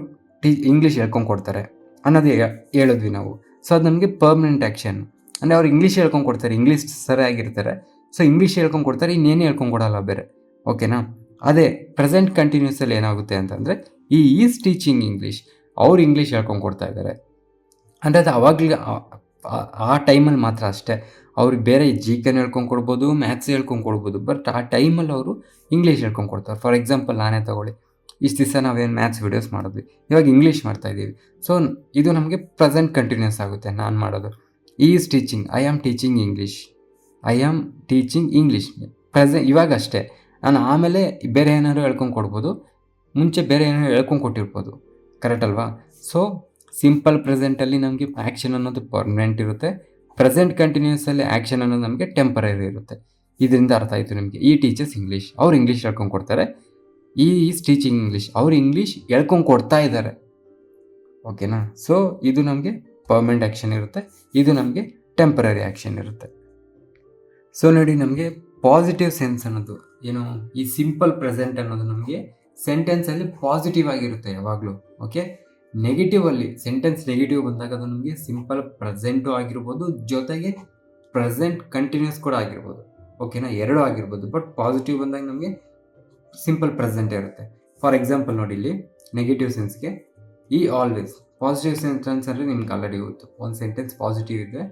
ಇಂಗ್ಲೀಷ್ ಹೇಳ್ಕೊಂಡು ಕೊಡ್ತಾರೆ ಅನ್ನೋದು ಹೇಳಿದ್ವಿ ನಾವು. ಸೊ ಅದು ನಮಗೆ ಪರ್ಮನೆಂಟ್ ಆ್ಯಕ್ಷನ್. ಅಂದರೆ ಅವ್ರು ಇಂಗ್ಲೀಷ್ ಹೇಳ್ಕೊಂಡು ಕೊಡ್ತಾರೆ, ಇಂಗ್ಲೀಷ್ ಸರಿ ಆಗಿರ್ತಾರೆ, ಸೊ ಇಂಗ್ಲೀಷ್ ಹೇಳ್ಕೊಂಡು ಕೊಡ್ತಾರೆ, ಇನ್ನೇನು ಹೇಳ್ಕೊಂಡು ಕೊಡಲ್ಲ ಬೇರೆ. ಓಕೆನಾ? ಅದೇ ಪ್ರೆಸೆಂಟ್ ಕಂಟಿನ್ಯೂಸಲ್ಲಿ ಏನಾಗುತ್ತೆ ಅಂತಂದರೆ, ಈ ಈಸ್ ಟೀಚಿಂಗ್ ಇಂಗ್ಲೀಷ್, ಅವ್ರು ಇಂಗ್ಲೀಷ್ ಹೇಳ್ಕೊಂಡು ಕೊಡ್ತಾ ಇದ್ದಾರೆ ಅಂದರೆ ಅದು ಅವಾಗಲೇ ಆ ಟೈಮಲ್ಲಿ ಮಾತ್ರ ಅಷ್ಟೇ. ಅವ್ರಿಗೆ ಬೇರೆ GK ಹೇಳ್ಕೊಂಡು ಕೊಡ್ಬೋದು, ಮ್ಯಾಥ್ಸ್ ಹೇಳ್ಕೊಂಡು ಕೊಡ್ಬೋದು, ಬಟ್ ಆ ಟೈಮಲ್ಲಿ ಅವರು ಇಂಗ್ಲೀಷ್ ಹೇಳ್ಕೊಂಡು ಕೊಡ್ತಾರೆ. ಫಾರ್ ಎಕ್ಸಾಂಪಲ್ ನಾನೇ ತೊಗೊಳ್ಳಿ, ಇಷ್ಟು ದಿವಸ ನಾವೇನು ಮ್ಯಾಥ್ಸ್ ವೀಡಿಯೋಸ್ ಮಾಡಿದ್ವಿ, ಇವಾಗ ಇಂಗ್ಲೀಷ್ ಮಾಡ್ತಾಯಿದ್ದೀವಿ. ಸೊ ಇದು ನಮಗೆ ಪ್ರೆಸೆಂಟ್ ಕಂಟಿನ್ಯೂಸ್ ಆಗುತ್ತೆ ನಾನು ಮಾಡೋದು. Is teaching, I am teaching English, I am teaching English ಇವಾಗ ಅಷ್ಟೇ. ನಾನು ಆಮೇಲೆ ಬೇರೆ ಏನಾದ್ರು ಹೇಳ್ಕೊಂಡು ಕೊಡ್ಬೋದು, ಮುಂಚೆ ಬೇರೆ ಏನಾದ್ರು ಹೇಳ್ಕೊಂಡು ಕೊಟ್ಟಿರ್ಬೋದು, ಕರೆಕ್ಟ್ ಅಲ್ವಾ? ಸೊ ಸಿಂಪಲ್ ಪ್ರೆಸೆಂಟಲ್ಲಿ ನಮಗೆ ಆ್ಯಕ್ಷನ್ ಅನ್ನೋದು ಪರ್ಮನೆಂಟ್ ಇರುತ್ತೆ, ಪ್ರೆಸೆಂಟ್ ಕಂಟಿನ್ಯೂಸಲ್ಲಿ ಆ್ಯಕ್ಷನ್ ಅನ್ನೋದು ನಮಗೆ ಟೆಂಪರರಿ ಇರುತ್ತೆ. ಇದರಿಂದ ಅರ್ಥ ಆಯಿತು ನಿಮಗೆ. ಈ ಟೀಚರ್ಸ್ ಇಂಗ್ಲೀಷ್, ಅವ್ರು ಇಂಗ್ಲೀಷ್ ಹೇಳ್ಕೊಂಡು ಕೊಡ್ತಾರೆ. ಈ ಈಸ್ ಟೀಚಿಂಗ್ ಇಂಗ್ಲೀಷ್, ಅವ್ರು ಇಂಗ್ಲೀಷ್ ಹೇಳ್ಕೊಂಡು ಕೊಡ್ತಾ ಇದ್ದಾರೆ. ಓಕೆನಾ? ಸೊ ಇದು ನಮಗೆ ಪರ್ಮನೆಂಟ್ ಆ್ಯಕ್ಷನ್ ಇರುತ್ತೆ, ಇದು ನಮಗೆ ಟೆಂಪರರಿ ಆ್ಯಕ್ಷನ್ ಇರುತ್ತೆ. ಸೊ ನೋಡಿ, ನಮಗೆ ಪಾಸಿಟಿವ್ ಸೆನ್ಸ್ ಅನ್ನೋದು ಏನು, ಈ ಸಿಂಪಲ್ ಪ್ರೆಸೆಂಟ್ ಅನ್ನೋದು ನಮಗೆ ಸೆಂಟೆನ್ಸಲ್ಲಿ ಪಾಸಿಟಿವ್ ಆಗಿರುತ್ತೆ ಯಾವಾಗಲೂ. ಓಕೆ, ನೆಗೆಟಿವಲ್ಲಿ ಸೆಂಟೆನ್ಸ್ ನೆಗೆಟಿವ್ ಬಂದಾಗ ಅದು ನಮಗೆ ಸಿಂಪಲ್ ಪ್ರೆಸೆಂಟು ಆಗಿರ್ಬೋದು, ಜೊತೆಗೆ ಪ್ರೆಸೆಂಟ್ ಕಂಟಿನ್ಯೂಸ್ ಕೂಡ ಆಗಿರ್ಬೋದು. ಓಕೆನಾ? ಎರಡೂ ಆಗಿರ್ಬೋದು. ಬಟ್ ಪಾಸಿಟಿವ್ ಬಂದಾಗ ನಮಗೆ ಸಿಂಪಲ್ ಪ್ರೆಸೆಂಟ್ ಇರುತ್ತೆ. ಫಾರ್ ಎಕ್ಸಾಂಪಲ್ ನೋಡಿ, ಇಲ್ಲಿ ನೆಗೆಟಿವ್ ಸೆನ್ಸ್ಗೆ ಈ ಆಲ್ವೇಸ್. ಪಾಸಿಟಿವ್ ಸೆಂಟೆನ್ಸಲ್ಲಿ ನಿಮ್ಗೆ ಆಲ್ರೆಡಿ ಗೊತ್ತು, ಒಂದು ಸೆಂಟೆನ್ಸ್ ಪಾಸಿಟಿವ್ ಇದೆ.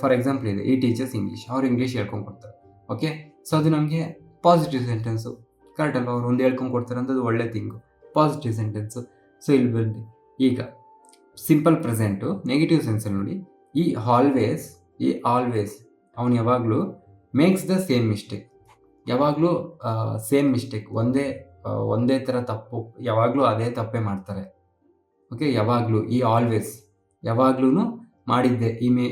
ಫಾರ್ ಎಕ್ಸಾಂಪಲ್ ಇದೆ, ಈ ಟೀಚರ್ಸ್ ಇಂಗ್ಲೀಷ್, ಅವ್ರು ಇಂಗ್ಲೀಷ್ ಹೇಳ್ಕೊಂಡು ಕೊಡ್ತಾರೆ. ಓಕೆ, ಸೊ ಅದು ನಮಗೆ ಪಾಸಿಟಿವ್ ಸೆಂಟೆನ್ಸು, ಕರೆಕ್ಟ್ ಅಲ್ವಾ? ಅವ್ರು ಒಂದು ಹೇಳ್ಕೊಂಡು ಕೊಡ್ತಾರೆ ಅಂತ ಅದು ಒಳ್ಳೆ ಥಿಂಗು, ಪಾಸಿಟಿವ್ ಸೆಂಟೆನ್ಸು. ಸೊ ಇಲ್ಲಿ ಬನ್ನಿ, ಈಗ ಸಿಂಪಲ್ ಪ್ರೆಸೆಂಟು ನೆಗೆಟಿವ್ ಸೆನ್ಸಲ್ಲಿ ನೋಡಿ, ಈ ಆಲ್ವೇಸ್ ಅವನು ಯಾವಾಗಲೂ ಮೇಕ್ಸ್ ದ ಸೇಮ್ ಮಿಸ್ಟೇಕ್, ಯಾವಾಗಲೂ ಸೇಮ್ ಮಿಸ್ಟೇಕ್, ಒಂದೇ ಥರ ತಪ್ಪು, ಯಾವಾಗಲೂ ಅದೇ ತಪ್ಪೇ ಮಾಡ್ತಾರೆ. ಓಕೆ, ಯಾವಾಗಲೂ ಈ ಆಲ್ವೇಸ್ ಯಾವಾಗ್ಲೂ ಮಾಡಿದ್ದೆ,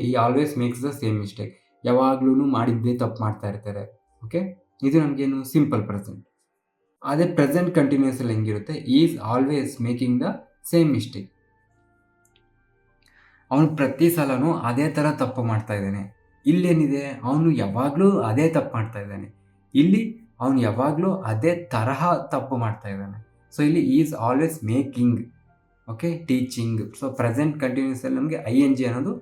ಈ always makes the same mistake, ಯಾವಾಗ್ಲೂ ಮಾಡಿದ್ದೇ ತಪ್ಪು ಮಾಡ್ತಾ ಇರ್ತಾರೆ. ಓಕೆ, ಇದು ನಮಗೇನು ಸಿಂಪಲ್ ಪ್ರೆಸೆಂಟ್. ಅದೇ ಪ್ರೆಸೆಂಟ್ ಕಂಟಿನ್ಯೂಸಲ್ಲಿ ಹೆಂಗಿರುತ್ತೆ, is always making the same mistake, ಅವನು ಪ್ರತಿ ಸಲನೂ ಅದೇ ಥರ ತಪ್ಪು ಮಾಡ್ತಾ ಇದ್ದಾನೆ. ಇಲ್ಲೇನಿದೆ, ಅವನು ಯಾವಾಗಲೂ ಅದೇ ತಪ್ಪು ಮಾಡ್ತಾ ಇದ್ದಾನೆ, ಇಲ್ಲಿ ಅವನು ಯಾವಾಗಲೂ ಅದೇ ತರಹ ತಪ್ಪು ಮಾಡ್ತಾ ಇದ್ದಾನೆ. ಸೊ ಇಲ್ಲಿ is always making, okay, teaching. So present ಕಂಟಿನ್ಯೂಸಲ್ಲಿ ನಮಗೆ ING ಅನ್ನೋದು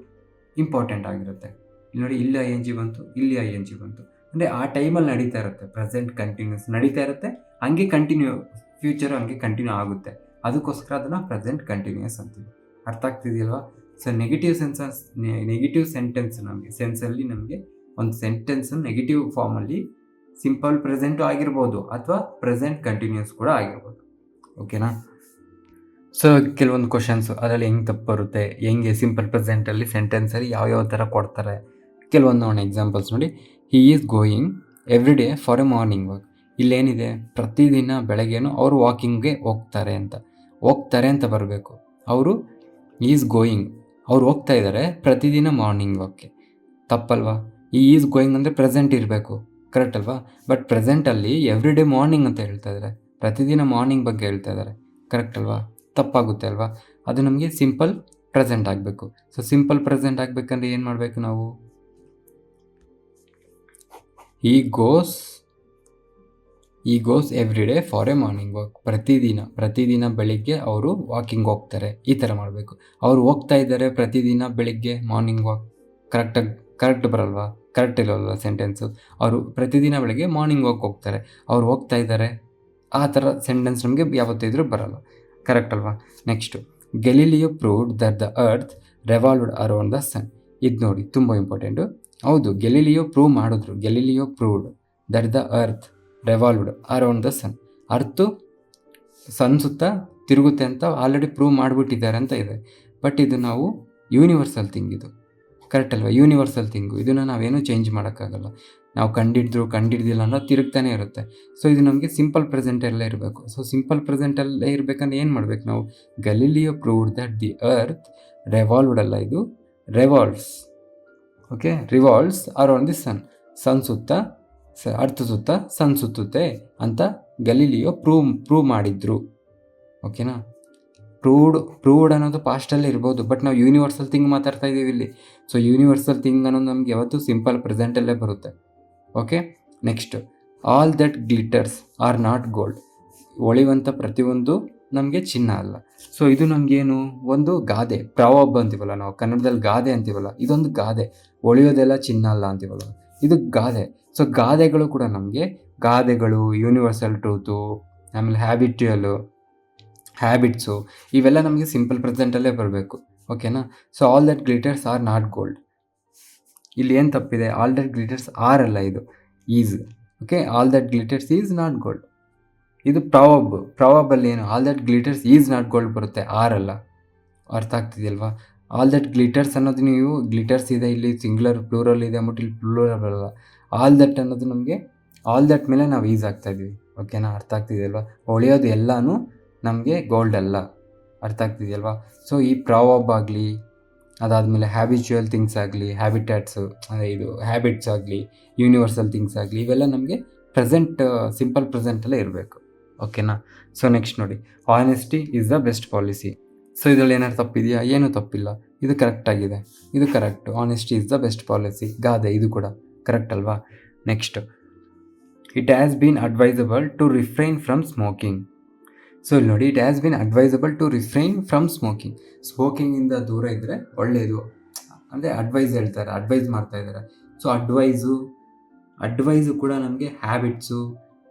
ಇಂಪಾರ್ಟೆಂಟ್ ಆಗಿರುತ್ತೆ. ಇಲ್ಲಿ ನೋಡಿ, ಇಲ್ಲಿ ING ಬಂತು, ಇಲ್ಲಿ ING ಬಂತು, ಅಂದರೆ ಆ ಟೈಮಲ್ಲಿ ನಡೀತಾ ಇರುತ್ತೆ, ಪ್ರೆಸೆಂಟ್ ಕಂಟಿನ್ಯೂಸ್ ನಡೀತಾ ಇರುತ್ತೆ, ಹಂಗೆ ಕಂಟಿನ್ಯೂ, ಫ್ಯೂಚರು ಹಂಗೆ ಕಂಟಿನ್ಯೂ ಆಗುತ್ತೆ. ಅದಕ್ಕೋಸ್ಕರ ಅದನ್ನು ಪ್ರೆಸೆಂಟ್ ಕಂಟಿನ್ಯೂಸ್ ಅಂತೀವಿ. ಅರ್ಥ ಆಗ್ತಿದೆಯಲ್ವಾ? ಸೊ ನೆಗೆಟಿವ್ ಸೆಂಟೆನ್ಸ್ ನಮಗೆ ಸೆನ್ಸಲ್ಲಿ ನಮಗೆ ಒಂದು ಸೆಂಟೆನ್ಸ್ ನೆಗೆಟಿವ್ ಫಾರ್ಮಲ್ಲಿ ಸಿಂಪಲ್ ಪ್ರೆಸೆಂಟು ಆಗಿರ್ಬೋದು, ಅಥವಾ ಪ್ರೆಸೆಂಟ್ ಕಂಟಿನ್ಯೂಸ್ ಕೂಡ ಆಗಿರ್ಬೋದು. ಓಕೆನಾ? ಸೊ ಕೆಲವೊಂದು ಕ್ವಶನ್ಸು ಅದರಲ್ಲಿ ಹೆಂಗೆ ತಪ್ಪು ಬರುತ್ತೆ, ಹೆಂಗೆ ಸಿಂಪಲ್ ಪ್ರೆಸೆಂಟಲ್ಲಿ ಸೆಂಟೆನ್ಸಲ್ಲಿ ಯಾವ್ಯಾವ ಥರ ಕೊಡ್ತಾರೆ, ಕೆಲವೊಂದು ಎಕ್ಸಾಂಪಲ್ಸ್ ನೋಡಿ. He is going every day for a morning walk. ಇಲ್ಲೇನಿದೆ, ಪ್ರತಿದಿನ ಬೆಳಗ್ಗೆನೂ ಅವರು ವಾಕಿಂಗ್ಗೆ ಹೋಗ್ತಾರೆ ಅಂತ ಬರಬೇಕು. ಅವರು ಈಸ್ ಗೋಯಿಂಗ್, ಅವ್ರು ಹೋಗ್ತಾ ಇದ್ದಾರೆ ಪ್ರತಿದಿನ ಮಾರ್ನಿಂಗ್ ವಾಕ್ಗೆ. ತಪ್ಪಲ್ವಾ? ಈ ಈಸ್ ಗೋಯಿಂಗ್ ಅಂದರೆ ಪ್ರೆಸೆಂಟ್ ಇರಬೇಕು, ಕರೆಕ್ಟ್ ಅಲ್ವಾ? ಬಟ್ ಪ್ರೆಸೆಂಟಲ್ಲಿ ಎವ್ರಿ ಡೇ ಮಾರ್ನಿಂಗ್ ಅಂತ ಹೇಳ್ತಾ ಇದ್ದಾರೆ, ಪ್ರತಿದಿನ ಮಾರ್ನಿಂಗ್ ಬಗ್ಗೆ ಹೇಳ್ತಾ ಇದ್ದಾರೆ, ಕರೆಕ್ಟ್ ಅಲ್ವಾ? ತಪ್ಪಾಗುತ್ತೆ ಅಲ್ವಾ? ಅದು ನಮಗೆ ಸಿಂಪಲ್ ಪ್ರೆಸೆಂಟ್ ಆಗಬೇಕು. ಸೊ ಸಿಂಪಲ್ ಪ್ರೆಸೆಂಟ್ ಆಗಬೇಕಂದ್ರೆ ಏನು ಮಾಡಬೇಕು ನಾವು? ಈ goes every day for a morning walk. ಪ್ರತಿದಿನ ಬೆಳಿಗ್ಗೆ ಅವರು ವಾಕಿಂಗ್ ಹೋಗ್ತಾರೆ, ಈ ಥರ ಮಾಡಬೇಕು. ಅವ್ರು ಹೋಗ್ತಾ ಇದ್ದಾರೆ ಪ್ರತಿದಿನ ಬೆಳಿಗ್ಗೆ ಮಾರ್ನಿಂಗ್ ವಾಕ್. ಕರೆಕ್ಟ್ ಬರಲ್ವಾ? ಕರೆಕ್ಟ್ ಇಲ್ಲವಲ್ವ ಸೆಂಟೆನ್ಸು? ಅವರು ಪ್ರತಿದಿನ ಬೆಳಿಗ್ಗೆ ಮಾರ್ನಿಂಗ್ ವಾಕ್ ಹೋಗ್ತಾರೆ, ಅವ್ರು ಹೋಗ್ತಾ ಇದ್ದಾರೆ, ಆ ಥರ ಸೆಂಟೆನ್ಸ್ ನಮಗೆ ಯಾವತ್ತಿದ್ರೂ ಬರಲ್ಲ, ಕರೆಕ್ಟ್ ಅಲ್ವಾ? Next, Galileo proved that the earth revolved around the sun. ಇದು ನೋಡಿ, ತುಂಬ ಇಂಪಾರ್ಟೆಂಟು. ಹೌದು, Galileo proved that the earth revolved around the sun. Earth sun ಸುತ್ತ ತಿರುಗುತ್ತೆ ಅಂತ ಆಲ್ರೆಡಿ ಪ್ರೂವ್ ಮಾಡಿಬಿಟ್ಟಿದ್ದಾರೆ ಅಂತ ಇದೆ. ಬಟ್ ಇದು ನಾವು ಯೂನಿವರ್ಸಲ್ ಥಿಂಗ್, ಇದು ಕರೆಕ್ಟ್ ಅಲ್ವಾ? ಯೂನಿವರ್ಸಲ್ ಥಿಂಗು, ಇದನ್ನು ನಾವೇನೂ ಚೇಂಜ್ ಮಾಡೋಕ್ಕಾಗಲ್ಲ. ನಾವು ಕಂಡಿಡ್ದಿಲ್ಲ ಅನ್ನೋ ತಿರುಗ್ತಾನೆ ಇರುತ್ತೆ. ಸೊ ಇದು ನಮಗೆ ಸಿಂಪಲ್ ಪ್ರೆಸೆಂಟಲ್ಲೇ ಇರಬೇಕು. ಸೊ ಸಿಂಪಲ್ ಪ್ರೆಸೆಂಟಲ್ಲೇ ಇರಬೇಕಂದ್ರೆ ಏನು ಮಾಡಬೇಕು ನಾವು? ಗಲೀಲಿಯೋ ಪ್ರೂವ್ಡ್ ದಟ್ ದಿ ಅರ್ತ್ ರೆವಾಲ್ವ್ಡ್ ಅಲ್ಲ, ಇದು ರೆವಾಲ್ವ್ಸ್. ಓಕೆ, ರಿವಾಲ್ವ್ಸ್ ಅರೌಂಡ್ ದಿ ಸನ್. ಸನ್ ಸುತ್ತ, ಅರ್ಥ ಸುತ್ತ ಸನ್ ಸುತ್ತುತ್ತೆ ಅಂತ ಗಲೀಲಿಯೋ ಪ್ರೂವ್ ಮಾಡಿದ್ರು. ಓಕೆನಾ? ಪ್ರೂವ್ಡ್ ಅನ್ನೋದು ಪಾಸ್ಟಲ್ಲೇ ಇರ್ಬೋದು, ಬಟ್ ನಾವು ಯೂನಿವರ್ಸಲ್ ಥಿಂಗ್ ಮಾತಾಡ್ತಾ ಇದ್ದೀವಿ ಇಲ್ಲಿ. ಸೊ ಯೂನಿವರ್ಸಲ್ ಥಿಂಗ್ ಅನ್ನೋದು ನಮ್ಗೆ ಯಾವತ್ತೂ ಸಿಂಪಲ್ ಪ್ರೆಸೆಂಟಲ್ಲೇ ಬರುತ್ತೆ. Okay, next, all that glitters are not gold. ಹೊಳೆಯುವಂಥ ಪ್ರತಿಯೊಂದು ನಮಗೆ ಚಿನ್ನ ಅಲ್ಲ. ಸೊ ಇದು ನಮಗೇನು, ಒಂದು ಗಾದೆ, ಪ್ರಾವರ್ಬ್ ಅಂತೀವಲ್ಲ ನಾವು ಕನ್ನಡದಲ್ಲಿ, ಗಾದೆ ಅಂತೀವಲ್ಲ, ಇದೊಂದು ಗಾದೆ. ಹೊಳೆಯೋದೆಲ್ಲ ಚಿನ್ನ ಅಲ್ಲ ಅಂತೀವಲ್ಲ, ಇದು ಗಾದೆ. ಸೊ ಗಾದೆಗಳು ಕೂಡ ನಮಗೆ, ಗಾದೆಗಳು, ಯೂನಿವರ್ಸಲ್ ಟ್ರೂತು, ಆಮೇಲೆ ಹ್ಯಾಬಿಟ್ಸು, ಇವೆಲ್ಲ ನಮಗೆ ಸಿಂಪಲ್ ಪ್ರೆಸೆಂಟಲ್ಲೇ ಬರಬೇಕು. ಓಕೆನಾ? So all that glitters are not gold, ಇಲ್ಲಿ ಏನು ತಪ್ಪಿದೆ? ಆಲ್ ದಟ್ ಗ್ಲಿಟರ್ಸ್ ಆರ್ ಅಲ್ಲ, ಇದು is. Okay, all that glitters is not gold. ಇದು ಪ್ರಾವರ್ಬಲ್ಲಿ ಏನು, all that glitters is not gold ಬರುತ್ತೆ, ಆರ್ ಅಲ್ಲ. ಅರ್ಥ ಆಗ್ತಿದೆಯಲ್ವಾ? ಆಲ್ ದಟ್ ಗ್ಲಿಟರ್ಸ್ ಅನ್ನೋದು, ನೀವು ಗ್ಲಿಟರ್ಸ್ ಇದೆ ಇಲ್ಲಿ ಸಿಂಗ್ಯುಲರ್, ಪ್ಲೂರಲ್ ಇದೆ ಅಂದ್ಬಿಟ್ಟು ಇಲ್ಲಿ ಪ್ಲೂರಲ್ ಬರಲ್ಲ. ಆಲ್ ದಟ್ ಅನ್ನೋದು ನಮಗೆ, ಆಲ್ ದಟ್ ಮೇಲೆ ನಾವು ಈಸ್ ಆಗ್ತಾಯಿದ್ವಿ. ಓಕೆನಾ? ಅರ್ಥ ಆಗ್ತಿದೆಯಲ್ವಾ? ಹೊಳೆಯೋದು ಎಲ್ಲನೂ ನಮಗೆ ಗೋಲ್ಡ್ ಅಲ್ಲ. ಅರ್ಥ ಆಗ್ತಿದೆಯಲ್ವಾ? ಸೊ ಈ ಪ್ರಾವರ್ಬ್ ಆಗಲಿ, ಅದಾದಮೇಲೆ ಹ್ಯಾಬಿಚುವಲ್ ಥಿಂಗ್ಸ್ ಆಗಲಿ, ಹ್ಯಾಬಿಟ್ಯಾಟ್ಸು, ಅಂದರೆ ಇದು ಹ್ಯಾಬಿಟ್ಸ್ ಆಗಲಿ, ಯೂನಿವರ್ಸಲ್ ಥಿಂಗ್ಸ್ ಆಗಲಿ, ಇವೆಲ್ಲ ನಮಗೆ ಸಿಂಪಲ್ ಪ್ರೆಸೆಂಟಲ್ಲೇ ಇರಬೇಕು. ಓಕೆನಾ? ಸೊ ನೆಕ್ಸ್ಟ್ ನೋಡಿ, honesty is the best policy. So ಇದರಲ್ಲಿ ಏನಾದ್ರು ತಪ್ಪಿದೆಯಾ? ಏನೂ ತಪ್ಪಿಲ್ಲ, ಇದು ಕರೆಕ್ಟಾಗಿದೆ, ಇದು correct. Honesty is the best policy, ಗಾದೆ, ಇದು ಕೂಡ ಕರೆಕ್ಟ್ ಅಲ್ವಾ? Next, it has been advisable to refrain from smoking. So ಇಲ್ಲಿ ನೋಡಿ, it has been advisable to refrain from smoking. ಸ್ಮೋಕಿಂಗಿಂದ ದೂರ ಇದ್ದರೆ ಒಳ್ಳೆಯದು ಅಂದರೆ ಅಡ್ವೈಸ್ ಮಾಡ್ತಾ ಇದ್ದಾರೆ. ಸೊ ಅಡ್ವೈಸು ಕೂಡ ನಮಗೆ ಹ್ಯಾಬಿಟ್ಸು,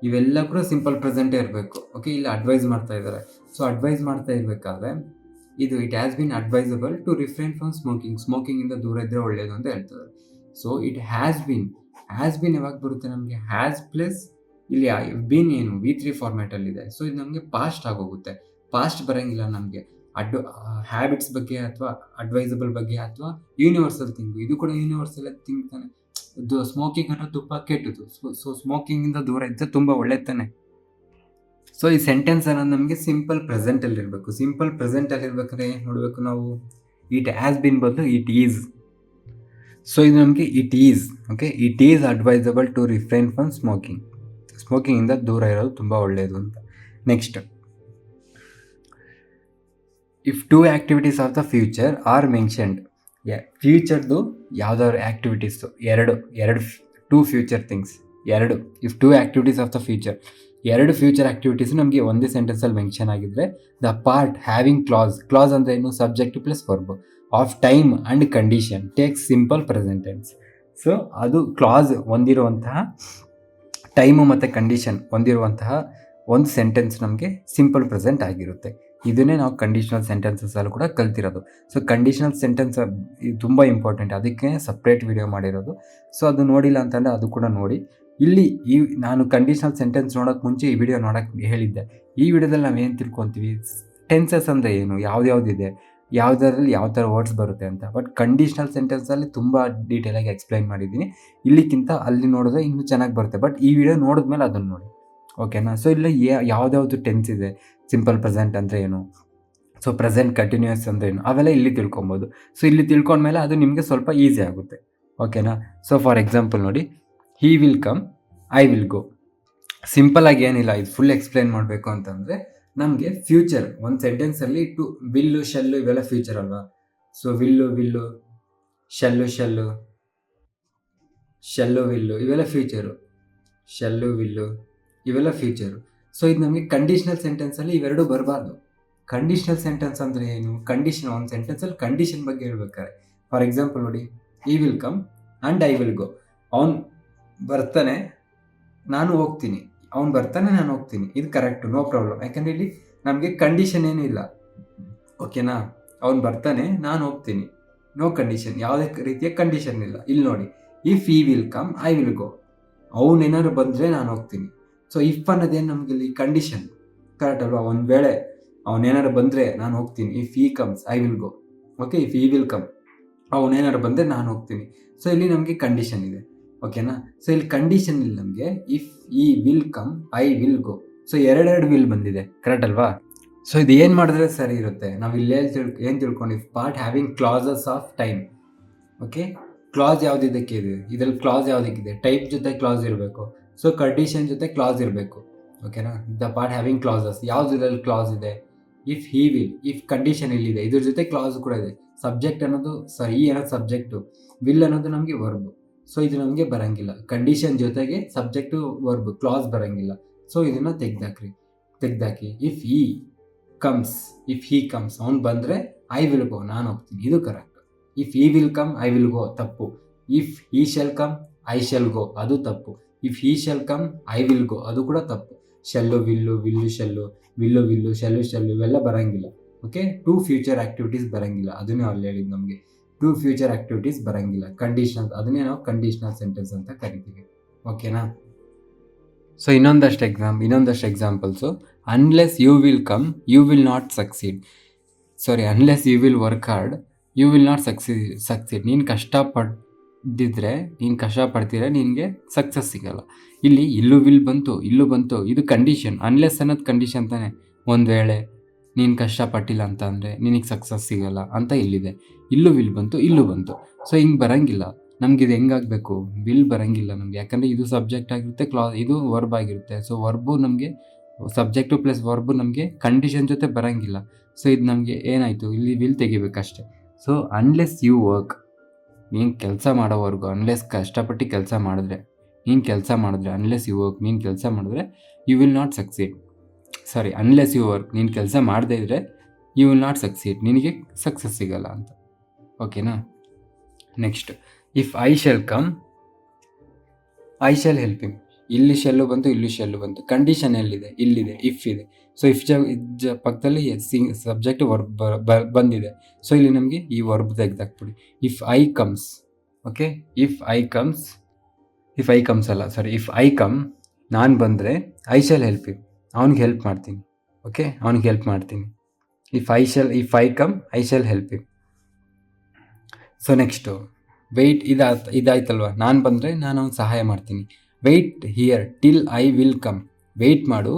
ಇವೆಲ್ಲ ಕೂಡ ಸಿಂಪಲ್ ಪ್ರೆಸೆಂಟೇ ಇರಬೇಕು. ಓಕೆ, ಇಲ್ಲಿ ಅಡ್ವೈಸ್ ಮಾಡ್ತಾ ಇದ್ದಾರೆ. ಸೊ ಅಡ್ವೈಸ್ ಮಾಡ್ತಾ ಇರಬೇಕಾದ್ರೆ ಇದು it has been advisable to refrain from ಸ್ಮೋಕಿಂಗಿಂದ ದೂರ ಇದ್ದರೆ ಒಳ್ಳೆಯದು ಅಂತ ಹೇಳ್ತಾರೆ. ಸೊ ಇಟ್ ಹ್ಯಾಸ್ ಬೀನ್ ಯಾವಾಗ ಬರುತ್ತೆ ನಮಗೆ? ಹ್ಯಾಸ್ ಪ್ಲಸ್ ಇಲ್ಲಿ ಬೀನ್ ಏನು V3 ಫಾರ್ಮ್ಯಾಟಲ್ಲಿದೆ. ಸೊ ಇದು ನಮಗೆ ಪಾಸ್ಟ್ ಆಗೋಗುತ್ತೆ. ಪಾಸ್ಟ್ ಬರೋಂಗಿಲ್ಲ ನಮಗೆ. ಹ್ಯಾಬಿಟ್ಸ್ ಬಗ್ಗೆ ಅಥವಾ ಅಡ್ವೈಸಬಲ್ ಬಗ್ಗೆ ಅಥವಾ ಯೂನಿವರ್ಸಲ್ ಥಿಂಗು, ಇದು ಕೂಡ ಯೂನಿವರ್ಸಲ್ ಥಿಂಗ್ ತಾನೆ. ಇದು ಸ್ಮೋಕಿಂಗ್ ಅನ್ನೋ ತುಂಬ ಕೆಟ್ಟದ್ದು. ಸೊ ಸ್ಮೋಕಿಂಗಿಂದ ದೂರ ಇದ್ದರೆ ತುಂಬ ಒಳ್ಳೆದು ತಾನೆ. ಸೊ ಈ ಸೆಂಟೆನ್ಸ್ ಅನ್ನೋದು ನಮಗೆ ಸಿಂಪಲ್ ಪ್ರೆಸೆಂಟಲ್ಲಿ ಇರಬೇಕು. ಸಿಂಪಲ್ ಪ್ರೆಸೆಂಟಲ್ಲಿ ಇರಬೇಕಾದ್ರೆ ಏನು ನೋಡಬೇಕು ನಾವು? ಇಟ್ ಹ್ಯಾಸ್ ಬೀನ್ ಬದಲು ಇಟ್ ಈಸ್. ಸೊ ಇದು ನಮಗೆ it is. Okay, it is advisable to refrain from ಸ್ಮೋಕಿಂಗಿಂದ ದೂರ ಇರೋದು ತುಂಬ ಒಳ್ಳೆಯದು ಅಂತ. Next, if 2 activities of the future are mentioned. ಫ್ಯೂಚರ್ದು ಯಾವುದಾದ್ರು ಆ್ಯಕ್ಟಿವಿಟೀಸು ಎರಡು 2 future things, if 2 activities of the future, 2 future activities ನಮಗೆ ಒಂದೇ ಸೆಂಟೆನ್ಸಲ್ಲಿ ಮೆನ್ಷನ್ ಆಗಿದ್ದರೆ, ದ ಪಾರ್ಟ್ ಹ್ಯಾವಿಂಗ್ ಕ್ಲಾಸ್ ಅಂದರೆ ಏನು? Subject plus verb of time and condition takes simple present tense. So ಅದು ಕ್ಲಾಸ್ ಹೊಂದಿರುವಂತಹ, ಟೈಮು ಮತ್ತು ಕಂಡೀಷನ್ ಹೊಂದಿರುವಂತಹ ಒಂದು ಸೆಂಟೆನ್ಸ್ ನಮಗೆ ಸಿಂಪಲ್ ಪ್ರೆಸೆಂಟ್ ಆಗಿರುತ್ತೆ. ಇದನ್ನೇ ನಾವು ಕಂಡೀಷನಲ್ ಸೆಂಟೆನ್ಸಸ್ಸಲ್ಲಿ ಕೂಡ ಕಲ್ತಿರೋದು. ಸೊ ಕಂಡೀಷನಲ್ ಸೆಂಟೆನ್ಸ್ ಇದು ತುಂಬ ಇಂಪಾರ್ಟೆಂಟ್, ಅದಕ್ಕೆ ಸಪ್ರೇಟ್ ವಿಡಿಯೋ ಮಾಡಿರೋದು. ಸೊ ಅದು ನೋಡಿಲ್ಲ ಅಂತಂದರೆ ಅದು ಕೂಡ ನೋಡಿ. ಇಲ್ಲಿ ನಾನು ಕಂಡೀಷನಲ್ ಸೆಂಟೆನ್ಸ್ ನೋಡೋಕ್ಕೆ ಮುಂಚೆ ಈ ವಿಡಿಯೋ ನೋಡೋಕ್ಕೆ ಹೇಳಿದ್ದೆ. ಈ ವಿಡಿಯೋದಲ್ಲಿ ನಾವೇನು ತಿಳ್ಕೊತೀವಿ? ಟೆನ್ಸಸ್ ಅಂದರೆ ಏನು, ಯಾವುದಿದೆ, ಯಾವುದರಲ್ಲಿ ಯಾವ ಥರ ವರ್ಡ್ಸ್ ಬರುತ್ತೆ ಅಂತ. ಬಟ್ ಕಂಡೀಷನಲ್ ಸೆಂಟೆನ್ಸಲ್ಲಿ ತುಂಬ ಡೀಟೇಲಾಗಿ ಎಕ್ಸ್ಪ್ಲೈನ್ ಮಾಡಿದ್ದೀನಿ. ಇಲ್ಲಿಗಿಂತ ಅಲ್ಲಿ ನೋಡಿದ್ರೆ ಇನ್ನೂ ಚೆನ್ನಾಗಿ ಬರುತ್ತೆ. ಬಟ್ ಈ ವಿಡಿಯೋ ನೋಡಿದ್ಮೇಲೆ ಅದನ್ನು ನೋಡಿ. ಓಕೆನಾ? ಸೊ ಇಲ್ಲಿ ಯಾವುದ್ಯಾವುದು ಟೆನ್ಸ್ ಇದೆ, ಸಿಂಪಲ್ ಪ್ರೆಸೆಂಟ್ ಅಂದರೆ ಏನು, ಸೊ ಪ್ರೆಸೆಂಟ್ ಕಂಟಿನ್ಯೂಯಸ್ ಅಂದರೆ ಏನು, ಅವೆಲ್ಲ ಇಲ್ಲಿ ತಿಳ್ಕೊಬೋದು. ಸೊ ಇಲ್ಲಿ ತಿಳ್ಕೊಂಡ್ಮೇಲೆ ಅದು ನಿಮಗೆ ಸ್ವಲ್ಪ ಈಸಿ ಆಗುತ್ತೆ. ಓಕೆನಾ? ಸೊ ಫಾರ್ ಎಕ್ಸಾಂಪಲ್ ನೋಡಿ, he will come, I will ಗೋ. ಸಿಂಪಲಾಗಿ ಏನಿಲ್ಲ, ಇದು ಫುಲ್ ಎಕ್ಸ್ಪ್ಲೈನ್ ಮಾಡಬೇಕು ಅಂತಂದರೆ ನಮಗೆ ಫ್ಯೂಚರ್ ಒಂದು ಸೆಂಟೆನ್ಸಲ್ಲಿ ವಿಲ್ಲು, ಶೆಲ್ಲು ಇವೆಲ್ಲ ಫ್ಯೂಚರ್ ಅಲ್ವಾ? ಸೊ ವಿಲ್ಲು, ಶೆಲ್ಲು, ವಿಲ್ಲು ಇವೆಲ್ಲ ಫ್ಯೂಚರು. ಶೆಲ್ಲು, ವಿಲ್ಲು ಇವೆಲ್ಲ ಫ್ಯೂಚರು. ಸೊ ಇದು ನಮಗೆ ಕಂಡೀಷನಲ್ ಸೆಂಟೆನ್ಸಲ್ಲಿ ಇವೆರಡೂ ಬರಬಾರ್ದು. ಕಂಡೀಷನಲ್ ಸೆಂಟೆನ್ಸ್ ಅಂದರೆ ಏನು? ಕಂಡೀಷನ್, ಒಂದು ಸೆಂಟೆನ್ಸಲ್ಲಿ ಕಂಡೀಷನ್ ಬಗ್ಗೆ ಹೇಳ್ಬೇಕಾರೆ, ಫಾರ್ ಎಕ್ಸಾಂಪಲ್ ನೋಡಿ, ಈ will come and I will ಗೋ. ಅವನು ಬರ್ತಾನೆ, ನಾನು ಹೋಗ್ತೀನಿ. ಅವ್ನು ಬರ್ತಾನೆ, ನಾನು ಹೋಗ್ತೀನಿ. ಇದು ಕರೆಕ್ಟು, ನೋ ಪ್ರಾಬ್ಲಮ್. ಯಾಕಂದರೆ ಇಲ್ಲಿ ನಮಗೆ ಕಂಡೀಷನ್ ಏನೂ ಇಲ್ಲ. ಓಕೆನಾ? ಅವ್ನು ಬರ್ತಾನೆ, ನಾನು ಹೋಗ್ತೀನಿ, ನೋ ಕಂಡೀಷನ್, ಯಾವುದೇ ರೀತಿಯ ಕಂಡೀಷನ್ ಇಲ್ಲ. ಇಲ್ಲಿ ನೋಡಿ, if he will come I will go. ಅವನೇನಾದ್ರು ಬಂದರೆ ನಾನು ಹೋಗ್ತೀನಿ. ಸೊ ಇಫ್ ಅನ್ನೋದೇನು ನಮಗೆ ಇಲ್ಲಿ ಕಂಡೀಷನ್, ಕರೆಕ್ಟ್ ಅಲ್ವಾ? ಒಂದು ವೇಳೆ ಅವನೇನಾದ್ರು ಬಂದರೆ ನಾನು ಹೋಗ್ತೀನಿ. ಇಫ್ ಈ comes I will go. Okay. If he will come, ಅವನೇನಾರು ಬಂದರೆ ನಾನು ಹೋಗ್ತೀನಿ. ಸೊ ಇಲ್ಲಿ ನಮಗೆ ಕಂಡೀಷನ್ ಇದೆ, ಓಕೆನಾ. ಸೊ ಇಲ್ಲಿ ಕಂಡೀಷನ್ ಇಲ್ಲಿ ನಮಗೆ if he will come I will go. So ಎರಡೆರಡು ವಿಲ್ ಬಂದಿದೆ, ಕರೆಕ್ಟ್ ಅಲ್ವಾ. ಸೊ ಇದು ಏನು ಮಾಡಿದ್ರೆ ಸರಿ ಇರುತ್ತೆ, ನಾವು ಇಲ್ಲೇ ಏನು ತಿಳ್ಕೊಂಡು, if part having clauses of time. Okay, clause ಯಾವುದಿದ್ದಕ್ಕೆ ಇದೆ, ಇದರಲ್ಲಿ ಕ್ಲಾಸ್ ಯಾವುದಕ್ಕಿದೆ, ಟೈಪ್ ಜೊತೆ ಕ್ಲಾಸ್ ಇರಬೇಕು. ಸೊ ಕಂಡೀಷನ್ ಜೊತೆ ಕ್ಲಾಸ್ ಇರಬೇಕು, ಓಕೆನಾ. ದ ಪಾರ್ಟ್ ಹ್ಯಾವಿಂಗ್ ಕ್ಲಾಸಸ್, ಯಾವ್ದು ಇದರಲ್ಲಿ ಕ್ಲಾಸ್ ಇದೆ, if he will, if condition ಇಲ್ಲಿದೆ, ಇದ್ರ ಜೊತೆ ಕ್ಲಾಸ್ ಕೂಡ ಇದೆ. ಸಬ್ಜೆಕ್ಟ್ ಅನ್ನೋದು ಈ ಅನ್ನೋದು ಸಬ್ಜೆಕ್ಟು, ವಿಲ್ ಅನ್ನೋದು ನಮಗೆ ವರ್ಬ್. ಸೊ ಇದು ನಮಗೆ ಬರಂಗಿಲ್ಲ, ಕಂಡೀಷನ್ ಜೊತೆಗೆ ಸಬ್ಜೆಕ್ಟು ವರ್ಬ್ ಕ್ಲಾಸ್ ಬರಂಗಿಲ್ಲ. ಸೊ ಇದನ್ನು ತೆಗ್ದಾಕಿ. ಇಫ್ ಈ ಕಮ್ಸ್, ಅವ್ನು ಬಂದರೆ ಐ ವಿಲ್ ಗೋ, ನಾನು ಹೋಗ್ತೀನಿ, ಇದು correct. If he will come I will ಗೋ ತಪ್ಪು. ಇಫ್ ಈ ಶೆಲ್ ಕಮ್ ಐ ಶೆಲ್ ಗೋ, ಅದು ತಪ್ಪು. ಇಫ್ ಈ ಶೆಲ್ ಕಮ್ ಐ ವಿಲ್ ಗೋ, ಅದು ಕೂಡ ತಪ್ಪು. Shell will shell, will shell ಇವೆಲ್ಲ ಬರಂಗಿಲ್ಲ. ಓಕೆ, 2 ಫ್ಯೂಚರ್ ಆ್ಯಕ್ಟಿವಿಟೀಸ್ ಬರಂಗಿಲ್ಲ, ಅದನ್ನೇ ಅಲ್ಲಿ ಹೇಳಿದ್ದು ನಮಗೆ. 2 ಫ್ಯೂಚರ್ ಆ್ಯಕ್ಟಿವಿಟೀಸ್ ಬರಂಗಿಲ್ಲ, ಕಂಡೀಷನಲ್, ಅದನ್ನೇ ನಾವು ಕಂಡೀಷನಲ್ ಸೆಂಟೆನ್ಸ್ ಅಂತ ಕರಿತೀವಿ, ಓಕೆನಾ. ಸೊ ಇನ್ನೊಂದಷ್ಟು examples. Unless you will come you will not succeed. Unless you will work hard you will not succeed. ನೀನು ಕಷ್ಟಪಡ್ತಿದ್ರೆ ನಿನಗೆ ಸಕ್ಸಸ್ ಸಿಗಲ್ಲ. ಇಲ್ಲಿ ಇಲ್ಲೂ ಬಂತು, ಇದು ಕಂಡೀಷನ್. ಅನ್ಲೆಸ್ ಅನ್ನೋದು ಕಂಡೀಷನ್ ತಾನೆ. ಒಂದು ವೇಳೆ ನೀನು ಕಷ್ಟಪಟ್ಟಿಲ್ಲ ಅಂತ ಅಂದರೆ ನಿನಗೆ ಸಕ್ಸಸ್ ಸಿಗಲ್ಲ ಅಂತ ಇಲ್ಲಿದೆ. ವಿಲ್ ಬಂತು. ಸೊ ಹಿಂಗೆ ಬರಂಗಿಲ್ಲ ನಮ್ಗೆ. ಇದು ಹೆಂಗಾಗಬೇಕು, ವಿಲ್ ಬರಂಗಿಲ್ಲ ನಮಗೆ, ಯಾಕಂದರೆ ಇದು ಸಬ್ಜೆಕ್ಟ್ ಆಗಿರುತ್ತೆ, ಇದು ವರ್ಬ್ ಆಗಿರುತ್ತೆ. ಸೊ ವರ್ಬು ನಮಗೆ ಸಬ್ಜೆಕ್ಟು ಪ್ಲಸ್ ವರ್ಬು ನಮಗೆ ಕಂಡೀಷನ್ ಜೊತೆ ಬರಂಗಿಲ್ಲ. ಸೊ ಇದು ನಮಗೆ ಏನಾಯಿತು, ಇಲ್ಲಿ ವಿಲ್ ತೆಗಿಬೇಕಷ್ಟೆ. ಸೊ ಅನ್ಲೆಸ್ ಯು ವರ್ಕ್, ನೀನು ಕೆಲಸ ಮಾಡೋವರೆಗೂ, ಅನ್ಲೆಸ್ ಕಷ್ಟಪಟ್ಟು ಕೆಲಸ ಮಾಡಿದ್ರೆ, ಅನ್ಲೆಸ್ ಯು ವರ್ಕ್, ನೀನು ಕೆಲಸ ಮಾಡಿದ್ರೆ you will not succeed. Unless you work, ನೀನು ಕೆಲಸ ಮಾಡದೇ ಇದ್ದರೆ ಯು ವಿಲ್ ನಾಟ್ ಸಕ್ಸೀಡ್, ನಿನಗೆ ಸಕ್ಸಸ್ ಸಿಗಲ್ಲ ಅಂತ, ಓಕೆನಾ. Next, if I shall come I shall help him. ಇಲ್ಲಿ ಶೆಲ್ಲು ಬಂತು, ಕಂಡೀಷನ್ ಎಲ್ಲಿದೆ, ಇಲ್ಲಿದೆ, ಇಫ್ ಇದೆ. ಸೊ ಇಫ್ ಪಕ್ಕದಲ್ಲಿ ಸಬ್ಜೆಕ್ಟ್ ವರ್ಬ್ ಬಂದಿದೆ. ಸೊ ಇಲ್ಲಿ ನಮಗೆ ಈ ವರ್ಬ್ ತೆಗೆದಾಕ್ಬಿಡಿ. If I comes, okay, if I come ನಾನು ಬಂದರೆ ಐ ಶೆಲ್ ಹೆಲ್ಪ್ ಹಿಮ್, ಅವ್ನಿಗೆ ಹೆಲ್ಪ್ ಮಾಡ್ತೀನಿ, ಓಕೆ, ಅವ್ನಿಗೆ ಹೆಲ್ಪ್ ಮಾಡ್ತೀನಿ. If I come I shall help him. So next wait, ಇದಾಯ್ತಲ್ವ, ನಾನು ಬಂದರೆ ನಾನು ಅವ್ನಿಗೆ ಸಹಾಯ ಮಾಡ್ತೀನಿ. Wait here till I will come, wait ಮಾಡು,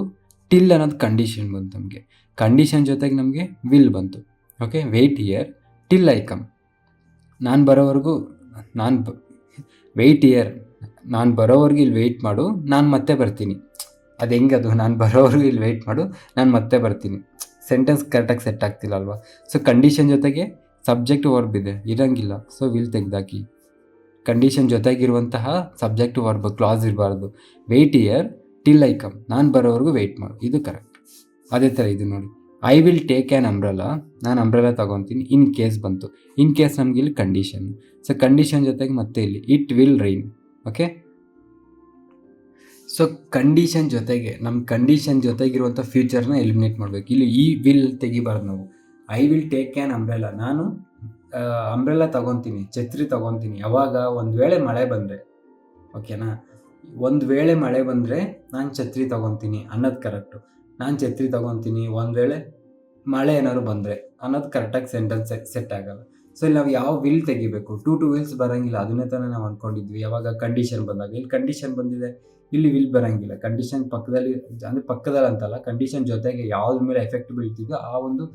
ಟಿಲ್ ಅನ್ನೋದು ಕಂಡೀಷನ್ ಬಂತು ನಮಗೆ, ಕಂಡೀಷನ್ ಜೊತೆಗೆ ನಮಗೆ ವಿಲ್ ಬಂತು, okay. Wait here till I come, ನಾನು ಬರೋವರೆಗೂ ವೆಯ್ಟ್ ಹಿಯರ್, ನಾನು ಬರೋವರೆಗೂ ಇಲ್ಲಿ ವೆಯ್ಟ್ ಮಾಡು, ನಾನು ಮತ್ತೆ ಬರ್ತೀನಿ. ಅದು ಹೆಂಗದು, ನಾನು ಬರೋವರೆಗೂ ಇಲ್ಲಿ ವೆಯ್ಟ್ ಮಾಡು, ನಾನು ಮತ್ತೆ ಬರ್ತೀನಿ. ಸೆಂಟೆನ್ಸ್ ಕರೆಕ್ಟಾಗಿ ಸೆಟ್ ಆಗ್ತಿಲ್ಲ ಅಲ್ವಾ. ಸೊ ಕಂಡೀಷನ್ ಜೊತೆಗೆ ಸಬ್ಜೆಕ್ಟ್ ವರ್ಬ್ ಇದೆ, ಇರೋಂಗಿಲ್ಲ. ಸೊ ವಿಲ್ ತೆಗ್ದಾಕಿ. ಕಂಡೀಷನ್ ಜೊತೆಗಿರುವಂತಹ ಸಬ್ಜೆಕ್ಟ್ ವರ್ಬ್ ಕ್ಲಾಸ್ ಇರಬಾರ್ದು. Wait here till I come, ನಾನು ಬರೋವರೆಗೂ ವೆಯ್ಟ್ ಮಾಡು, ಇದು ಕರೆಕ್ಟ್. ಅದೇ ಥರ ಇದು ನೋಡಿ, I will take an umbrella, ನಾನು ಅಂಬ್ರೆಲಾ ತೊಗೊತೀನಿ. ಇನ್ ಕೇಸ್ ಬಂತು, ಇನ್ ಕೇಸ್ ನಮಗೆ ಇಲ್ಲಿ ಕಂಡೀಷನ್. ಸೊ ಕಂಡೀಷನ್ ಜೊತೆಗೆ ಮತ್ತೆ ಇಲ್ಲಿ it will rain, okay. So condition ಜೊತೆಗಿರುವಂಥ ಫ್ಯೂಚರ್ನ ಎಲಿಮಿನೇಟ್ ಮಾಡಬೇಕು. ಇಲ್ಲಿ ಈ ವಿಲ್ ತೆಗಿಬಾರ್ದು ನಾವು. I will take an umbrella, ನಾನು ಅಂಬ್ರೆಲಾ ತೊಗೊತೀನಿ, ಛತ್ರಿ ತೊಗೊತೀನಿ. ಯಾವಾಗ, ಒಂದು ವೇಳೆ ಮಳೆ ಬಂದರೆ, ಓಕೆನಾ. ಒಂದು ವೇಳೆ ಮಳೆ ಬಂದರೆ ನಾನು ಛತ್ರಿ ತೊಗೊತೀನಿ ಅನ್ನೋದು ಕರೆಕ್ಟು. ನಾನು ಛತ್ರಿ ತೊಗೊತೀನಿ, ಒಂದು ವೇಳೆ ಮಳೆ ಏನಾದ್ರು ಬಂದರೆ ಅನ್ನೋದು ಕರೆಕ್ಟಾಗಿ ಸೆಂಟೆನ್ಸ್ ಸೆಟ್ ಆಗಲ್ಲ. ಸೊ ಇಲ್ಲಿ ನಾವು ಯಾವ ವಿಲ್ ತೆಗಿಬೇಕು, ಟು ವಿಲ್ಸ್ ಬರೋಂಗಿಲ್ಲ, ಅದನ್ನೇ ತಾನೇ ನಾವು ಅಂದ್ಕೊಂಡಿದ್ವಿ. ಯಾವಾಗ ಕಂಡೀಷನ್ ಬಂದಾಗ, ಇಲ್ಲಿ ಕಂಡೀಷನ್ ಬಂದಿದೆ, ಇಲ್ಲಿ ವಿಲ್ ಬರೋಂಗಿಲ್ಲ. ಕಂಡೀಷನ್ ಪಕ್ಕದಲ್ಲಿ ಅಂತಲ್ಲ, ಕಂಡೀಷನ್ ಜೊತೆಗೆ ಯಾವ್ದ್ರ ಮೇಲೆ ಎಫೆಕ್ಟ್ ಬೀಳ್ತಿದ್ದೋ ಆ ಒಂದು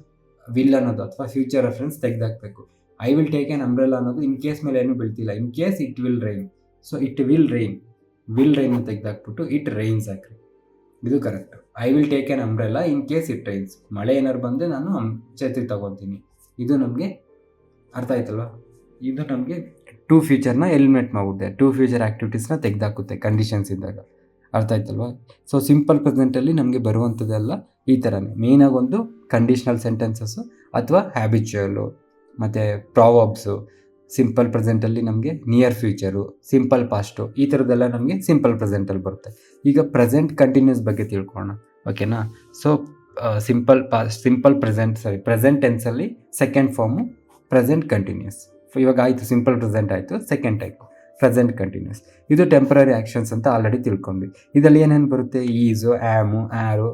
ವಿಲ್ ಅನ್ನೋದು ಅಥವಾ ಫ್ಯೂಚರ್ ರೆಫರೆನ್ಸ್ ತೆಗೆದಾಕಬೇಕು. I will take an umbrella ಅನ್ನೋದು ಇನ್ ಕೇಸ್ ಮೇಲೆ ಏನೂ ಬೀಳ್ತಿಲ್ಲ. In case it will rain, so it will rain ತೆಗೆದಾಕ್ಬಿಟ್ಟು ಇಟ್ ರೈನ್ಸ್ ಹಾಕ್ರಿ, ಇದು correct. I will take an umbrella in case it rains, ಮಳೆ ಏನಾರು ಬಂದರೆ ನಾನು ಛತ್ರಿ ತೊಗೊತೀನಿ. ಇದು ನಮಗೆ ಅರ್ಥ ಆಯ್ತಲ್ವ. ಇದು ನಮಗೆ 2 ಫ್ಯೂಚರ್ನ ಎಲಿಮಿನೇಟ್ ಮಾಡಿಬಿಡುತ್ತೆ, 2 ಫ್ಯೂಚರ್ ಆ್ಯಕ್ಟಿವಿಟೀಸ್ನ ತೆಗೆದಾಕುತ್ತೆ ಕಂಡೀಷನ್ಸ್ ಇದ್ದಾಗ, ಅರ್ಥ ಆಯ್ತಲ್ವ. ಸೊ ಸಿಂಪಲ್ ಪ್ರೆಸೆಂಟಲ್ಲಿ ನಮಗೆ ಬರುವಂಥದ್ದೆಲ್ಲ ಈ ಥರನೇ. ಮೇಯ್ನಾಗಿ ಒಂದು ಕಂಡೀಷ್ನಲ್ ಸೆಂಟೆನ್ಸಸ್ಸು ಅಥವಾ ಹ್ಯಾಬಿಚುವಲು ಮತ್ತು ಪ್ರಾವರ್ಬ್ಸು. ಸಿಂಪಲ್ ಪ್ರೆಸೆಂಟಲ್ಲಿ ನಮಗೆ ನಿಯರ್ ಫ್ಯೂಚರು, ಸಿಂಪಲ್ ಪಾಸ್ಟು, ಈ ಥರದ್ದೆಲ್ಲ ನಮಗೆ ಸಿಂಪಲ್ ಪ್ರೆಸೆಂಟಲ್ಲಿ ಬರುತ್ತೆ. ಈಗ ಪ್ರೆಸೆಂಟ್ ಕಂಟಿನ್ಯೂಸ್ ಬಗ್ಗೆ ತಿಳ್ಕೊಳ್ಳೋಣ, ಓಕೆನಾ. ಸೊ ಪ್ರೆಸೆಂಟ್ ಟೆನ್ಸಲ್ಲಿ ಸೆಕೆಂಡ್ ಫಾರ್ಮು ಪ್ರೆಸೆಂಟ್ ಕಂಟಿನ್ಯೂಸ್. ಇವಾಗ ಆಯಿತು, ಸಿಂಪಲ್ ಪ್ರೆಸೆಂಟ್ ಆಯಿತು. ಸೆಕೆಂಡ್ ಟೈಪು ಪ್ರೆಸೆಂಟ್ ಕಂಟಿನ್ಯೂಸ್, ಇದು ಟೆಂಪ್ರರಿ ಆ್ಯಕ್ಷನ್ಸ್ ಅಂತ ಆಲ್ರೆಡಿ ತಿಳ್ಕೊಂಡ್ವಿ. ಇದರಲ್ಲಿ ಏನೇನು ಬರುತ್ತೆ, ಈಸು, ಆ್ಯಮು, ಆರು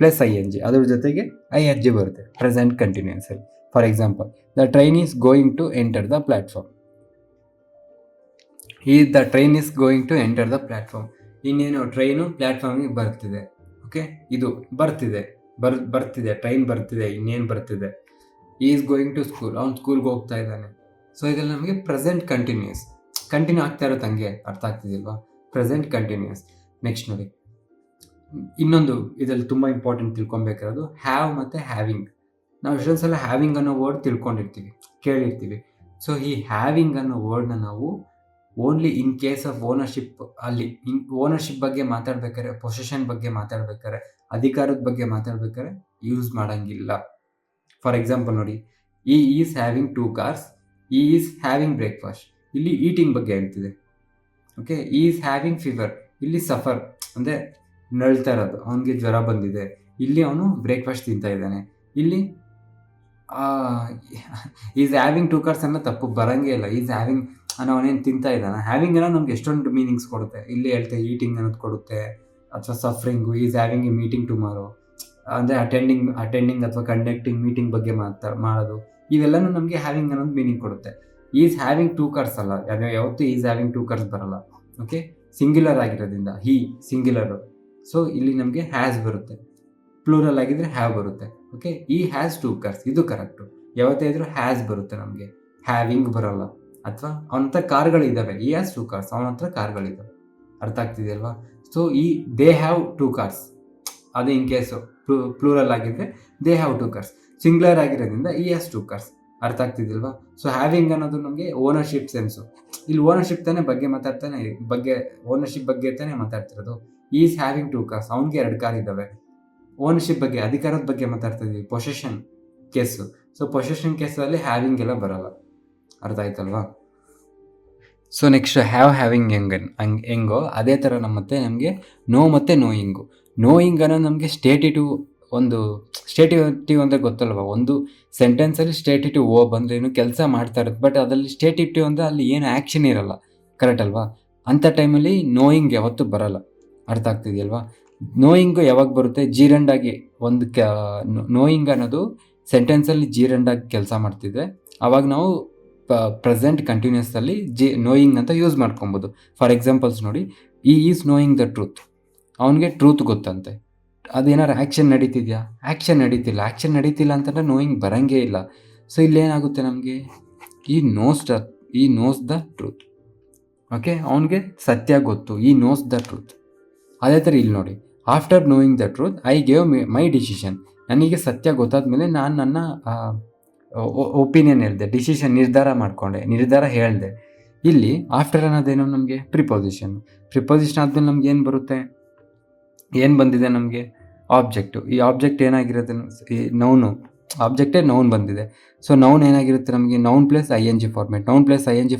ಪ್ಲಸ್ ING, ಅದ್ರ ಜೊತೆಗೆ ING ಬರುತ್ತೆ ಪ್ರೆಸೆಂಟ್ ಕಂಟಿನ್ಯೂಸಲ್ಲಿ. For example, the train is going to enter the platform. The train is going to enter the platform. ಇನ್ನೇನು ಟ್ರೈನು ಪ್ಲ್ಯಾಟ್ಫಾರ್ಮಿಗೆ ಬರ್ತಿದೆ. ಓಕೆ, ಇದು ಬರ್ತಿದೆ ಟ್ರೈನ್ ಬರ್ತಿದೆ, ಇನ್ನೇನು ಬರ್ತಿದೆ. ಈಸ್ ಗೋಯಿಂಗ್ ಟು ಸ್ಕೂಲ್, ಅವ್ನು ಸ್ಕೂಲ್ಗೆ ಹೋಗ್ತಾ ಇದ್ದಾನೆ. ಸೊ ಇದೆಲ್ಲ ನಮಗೆ ಪ್ರೆಸೆಂಟ್ ಕಂಟಿನ್ಯೂಸ್, ಕಂಟಿನ್ಯೂ ಆಗ್ತಾ ಇರೋದು. ಹಂಗೆ ಅರ್ಥ ಆಗ್ತಿದೆಯಲ್ವಾ? Present continuous. ನೆಕ್ಸ್ಟ್ ನೋಡಿ, ಇನ್ನೊಂದು ಇದರಲ್ಲಿ ತುಂಬ ಇಂಪಾರ್ಟೆಂಟ್ ತಿಳ್ಕೊಬೇಕಾರೋದು ಹ್ಯಾವ್ ಮತ್ತು ಹ್ಯಾವಿಂಗ್. ನಾವು ಎಷ್ಟೊಂದು ಸಲ ಹ್ಯಾವಿಂಗ್ ಅನ್ನೋ ವರ್ಡ್ ತಿಳ್ಕೊಂಡಿರ್ತೀವಿ, ಕೇಳಿರ್ತೀವಿ. ಸೊ ಈ ಹ್ಯಾವಿಂಗ್ ಅನ್ನೋ ವರ್ಡ್ನ ನಾವು only in case of ownership, ಅಲ್ಲಿ ಓನರ್ಶಿಪ್ ಬಗ್ಗೆ ಮಾತಾಡ್ಬೇಕಾದ್ರೆ, ಪೊಸೆಷನ್ ಬಗ್ಗೆ ಮಾತಾಡ್ಬೇಕಾದ್ರೆ, ಅಧಿಕಾರದ ಬಗ್ಗೆ ಮಾತಾಡ್ಬೇಕಾದ್ರೆ ಯೂಸ್ ಮಾಡೋಂಗಿಲ್ಲ. ಫಾರ್ ಎಕ್ಸಾಂಪಲ್ ನೋಡಿ, ಈ ಈಸ್ ಹ್ಯಾವಿಂಗ್ 2 cars, ಈ ಈಸ್ ಹ್ಯಾವಿಂಗ್ ಬ್ರೇಕ್ಫಾಸ್ಟ್. ಇಲ್ಲಿ ಈಟಿಂಗ್ ಬಗ್ಗೆ ಹೇಳ್ತಿದೆ. ಓಕೆ, ಈಸ್ ಹ್ಯಾವಿಂಗ್ ಫೀವರ್, ಇಲ್ಲಿ ಸಫರ್ ಅಂದರೆ ನಳ್ತಾ ಇರೋದು, ಅವನಿಗೆ ಜ್ವರ ಬಂದಿದೆ. ಇಲ್ಲಿ ಅವನು ಬ್ರೇಕ್ಫಾಸ್ಟ್ ತಿಂತಾ ಇದ್ದಾನೆ. ಇಲ್ಲಿ ಈಸ್ ಹ್ಯಾವಿಂಗ್ 2 cars ಅನ್ನೋ ತಪ್ಪು ಬರೋಂಗೇ ಇಲ್ಲ. ಈಸ್ ಹ್ಯಾವಿಂಗ್ ಅನ್ನೋ ಅವನೇನು ತಿಂತಾ ಇದ್ದಾನೆ. ಹ್ಯಾವಿಂಗ್ ಅನ್ನೋ ನಮ್ಗೆ ಎಷ್ಟೊಂದು ಮೀನಿಂಗ್ಸ್ ಕೊಡುತ್ತೆ. ಇಲ್ಲಿ ಹೇಳ್ತೆ ಈಟಿಂಗ್ ಅನ್ನೋದು ಕೊಡುತ್ತೆ, ಅಥವಾ suffering. Is having a meeting tomorrow ಅಂದರೆ ಅಟೆಂಡಿಂಗ್ ಅಥವಾ ಕಂಡಕ್ಟಿಂಗ್ ಮೀಟಿಂಗ್ ಬಗ್ಗೆ ಮಾಡೋದು. ಇವೆಲ್ಲನೂ ನಮಗೆ ಹ್ಯಾವಿಂಗ್ ಅನ್ನೋದು ಮೀನಿಂಗ್ ಕೊಡುತ್ತೆ. ಈಸ್ ಹ್ಯಾವಿಂಗ್ 2 cars ಅಲ್ಲ, ಯಾವತ್ತೂ ಈಸ್ ಹ್ಯಾವಿಂಗ್ 2 cars ಬರಲ್ಲ. ಓಕೆ, ಸಿಂಗ್ಯುಲರ್ ಆಗಿರೋದ್ರಿಂದ ಹಿ ಸಿಂಗ್ಯುಲರು. ಸೊ ಇಲ್ಲಿ ನಮಗೆ ಹ್ಯಾಸ್ ಬರುತ್ತೆ. ಪ್ಲೂರಲ್ ಆಗಿದ್ರೆ ಹ್ಯಾವ್ ಬರುತ್ತೆ. ಓಕೆ, ಈ ಹ್ಯಾಸ್ 2 cars, ಇದು ಕರೆಕ್ಟು. ಯಾವತ್ತೇ ಇದ್ರೂ ಹ್ಯಾಸ್ ಬರುತ್ತೆ ನಮಗೆ, ಹ್ಯಾವಿಂಗ್ ಬರೋಲ್ಲ. ಅಥವಾ ಅವನ ಹತ್ರ ಕಾರ್ಗಳಿದ್ದಾವೆ, ಈ ಹ್ಯಾಸ್ 2 cars, ಅವನ ಹತ್ರ ಕಾರ್ಗಳಿದ್ದಾವೆ. ಅರ್ಥ ಆಗ್ತಿದೆಯಲ್ವಾ? ಸೊ ಈ ದೇ ಹ್ಯಾವ್ 2 cars, ಅದು ಇನ್ ಕೇಸು ಪ್ಲೂರಲ್ ಆಗಿದ್ದರೆ ದೇ ಹ್ಯಾವ್ 2 cars. ಸಿಂಗ್ಯುಲರ್ ಆಗಿರೋದ್ರಿಂದ ಈ ಹ್ಯಾಸ್ 2 cars. ಅರ್ಥ ಆಗ್ತಿದ್ದಿಲ್ವಾ? ಸೊ ಹ್ಯಾವಿಂಗ್ ಅನ್ನೋದು ನಮಗೆ ಓನರ್ಶಿಪ್ ಸೆನ್ಸು. ಇಲ್ಲಿ ಓನರ್ಶಿಪ್ ತಾನೇ ಬಗ್ಗೆ ಮಾತಾಡ್ತಾನೆ, ಓನರ್ಶಿಪ್ ಬಗ್ಗೆ ತಾನೇ ಮಾತಾಡ್ತಿರೋದು. ಈಸ್ ಹ್ಯಾವಿಂಗ್ 2 cars, ಅವ್ನಿಗೆ 2 ಕಾರ್ ಇದ್ದಾವೆ. ಓನರ್ಶಿಪ್ ಬಗ್ಗೆ, ಅಧಿಕಾರದ ಬಗ್ಗೆ ಮಾತಾಡ್ತಾ ಇದ್ದೀವಿ, ಪೊಸೆಷನ್ ಕೇಸು. ಸೊ ಪೊಸೆಷನ್ ಕೇಸಲ್ಲಿ ಹ್ಯಾವಿಂಗ್ ಎಲ್ಲ ಬರಲ್ಲ. ಅರ್ಥ ಆಯ್ತಲ್ವಾ? ಸೊ ನೆಕ್ಸ್ಟ್ ಹ್ಯಾವಿಂಗ್ ಹೆಂಗೋ ಅದೇ ಥರ ನಮಗೆ ನೋ ಮತ್ತು ನೋಯಿಂಗ್ ಅನ್ನೋದು ನಮಗೆ ಸ್ಟೇಟಿಟಿವ್ ಅಂದರೆ ಗೊತ್ತಲ್ವ? ಒಂದು ಸೆಂಟೆನ್ಸಲ್ಲಿ ಸ್ಟೇಟಿಟಿವ್ ಓ ಬಂದರೆ ಏನು ಕೆಲಸ ಮಾಡ್ತಾ ಇರುತ್ತೆ, ಬಟ್ ಅದರಲ್ಲಿ ಸ್ಟೇಟಿಟಿವ್ ಅಂದರೆ ಅಲ್ಲಿ ಏನು ಆ್ಯಕ್ಷನ್ ಇರಲ್ಲ. ಕರೆಕ್ಟ್ ಅಲ್ವಾ? ಅಂಥ ಟೈಮಲ್ಲಿ ನೋಯಿಂಗ್ ಯಾವತ್ತೂ ಬರಲ್ಲ. ಅರ್ಥ ಆಗ್ತಿದೆಯಲ್ವಾ? ನೋಯಿಂಗು ಯಾವಾಗ ಬರುತ್ತೆ? ಜೀರಂಡಾಗಿ ನೋಯಿಂಗ್ ಅನ್ನೋದು ಸೆಂಟೆನ್ಸಲ್ಲಿ ಜೀರಂಡಾಗಿ ಕೆಲಸ ಮಾಡ್ತಿದ್ರೆ ಆವಾಗ ನಾವು ಪ್ರೆಸೆಂಟ್ ಕಂಟಿನ್ಯೂಸಲ್ಲಿ ನೋಯಿಂಗ್ ಅಂತ ಯೂಸ್ ಮಾಡ್ಕೊಬೋದು. ಫಾರ್ ಎಕ್ಸಾಂಪಲ್ಸ್ ನೋಡಿ, ಈ ಈಸ್ ನೋಯಿಂಗ್ ದ ಟ್ರೂತ್, ಅವನಿಗೆ ಟ್ರೂತ್ ಗೊತ್ತಂತೆ. ಅದೇನಾರು ಆ್ಯಕ್ಷನ್ ನಡೀತಿದೆಯಾ? ಆ್ಯಕ್ಷನ್ ನಡೀತಿಲ್ಲ ಅಂತಂದರೆ ನೋಯಿಂಗ್ ಬರೋಂಗೇ ಇಲ್ಲ. ಸೊ ಇಲ್ಲೇನಾಗುತ್ತೆ ನಮಗೆ? ಈ ನೋಸ್ ದ ಟ್ರೂತ್. ಓಕೆ, ಅವನಿಗೆ ಸತ್ಯ ಗೊತ್ತು, ಈ ನೋಸ್ ದ ಟ್ರೂತ್. ಅದೇ ಥರ ಇಲ್ಲಿ ನೋಡಿ, after knowing the truth I gave my decision. ನನಗೆ ಸತ್ಯ ಗೊತ್ತಾದ ಮೇಲೆ ನಾನು ನನ್ನ ಒಪಿನಿಯನ್ ಹೇಳಿದೆ, ನಿರ್ಧಾರ ಹೇಳಿದೆ. ಇಲ್ಲಿ ಆಫ್ಟರ್ ಅನ್ನೋದೇನೋ ನಮಗೆ ಪ್ರಿಪೋಸಿಷನ್ ಆದಮೇಲೆ ನಮ್ಗೆ ಏನು ಬರುತ್ತೆ? ಏನು ಬಂದಿದೆ ನಮಗೆ? ಆಬ್ಜೆಕ್ಟು. ಈ ಆಬ್ಜೆಕ್ಟ್ ಏನಾಗಿರುತ್ತೆ? ಈ ನೌನು, ಆಬ್ಜೆಕ್ಟೇ ನೌನ್ ಬಂದಿದೆ. ಸೊ ನೌನ್ ಏನಾಗಿರುತ್ತೆ ನಮಗೆ? Noun plus I N G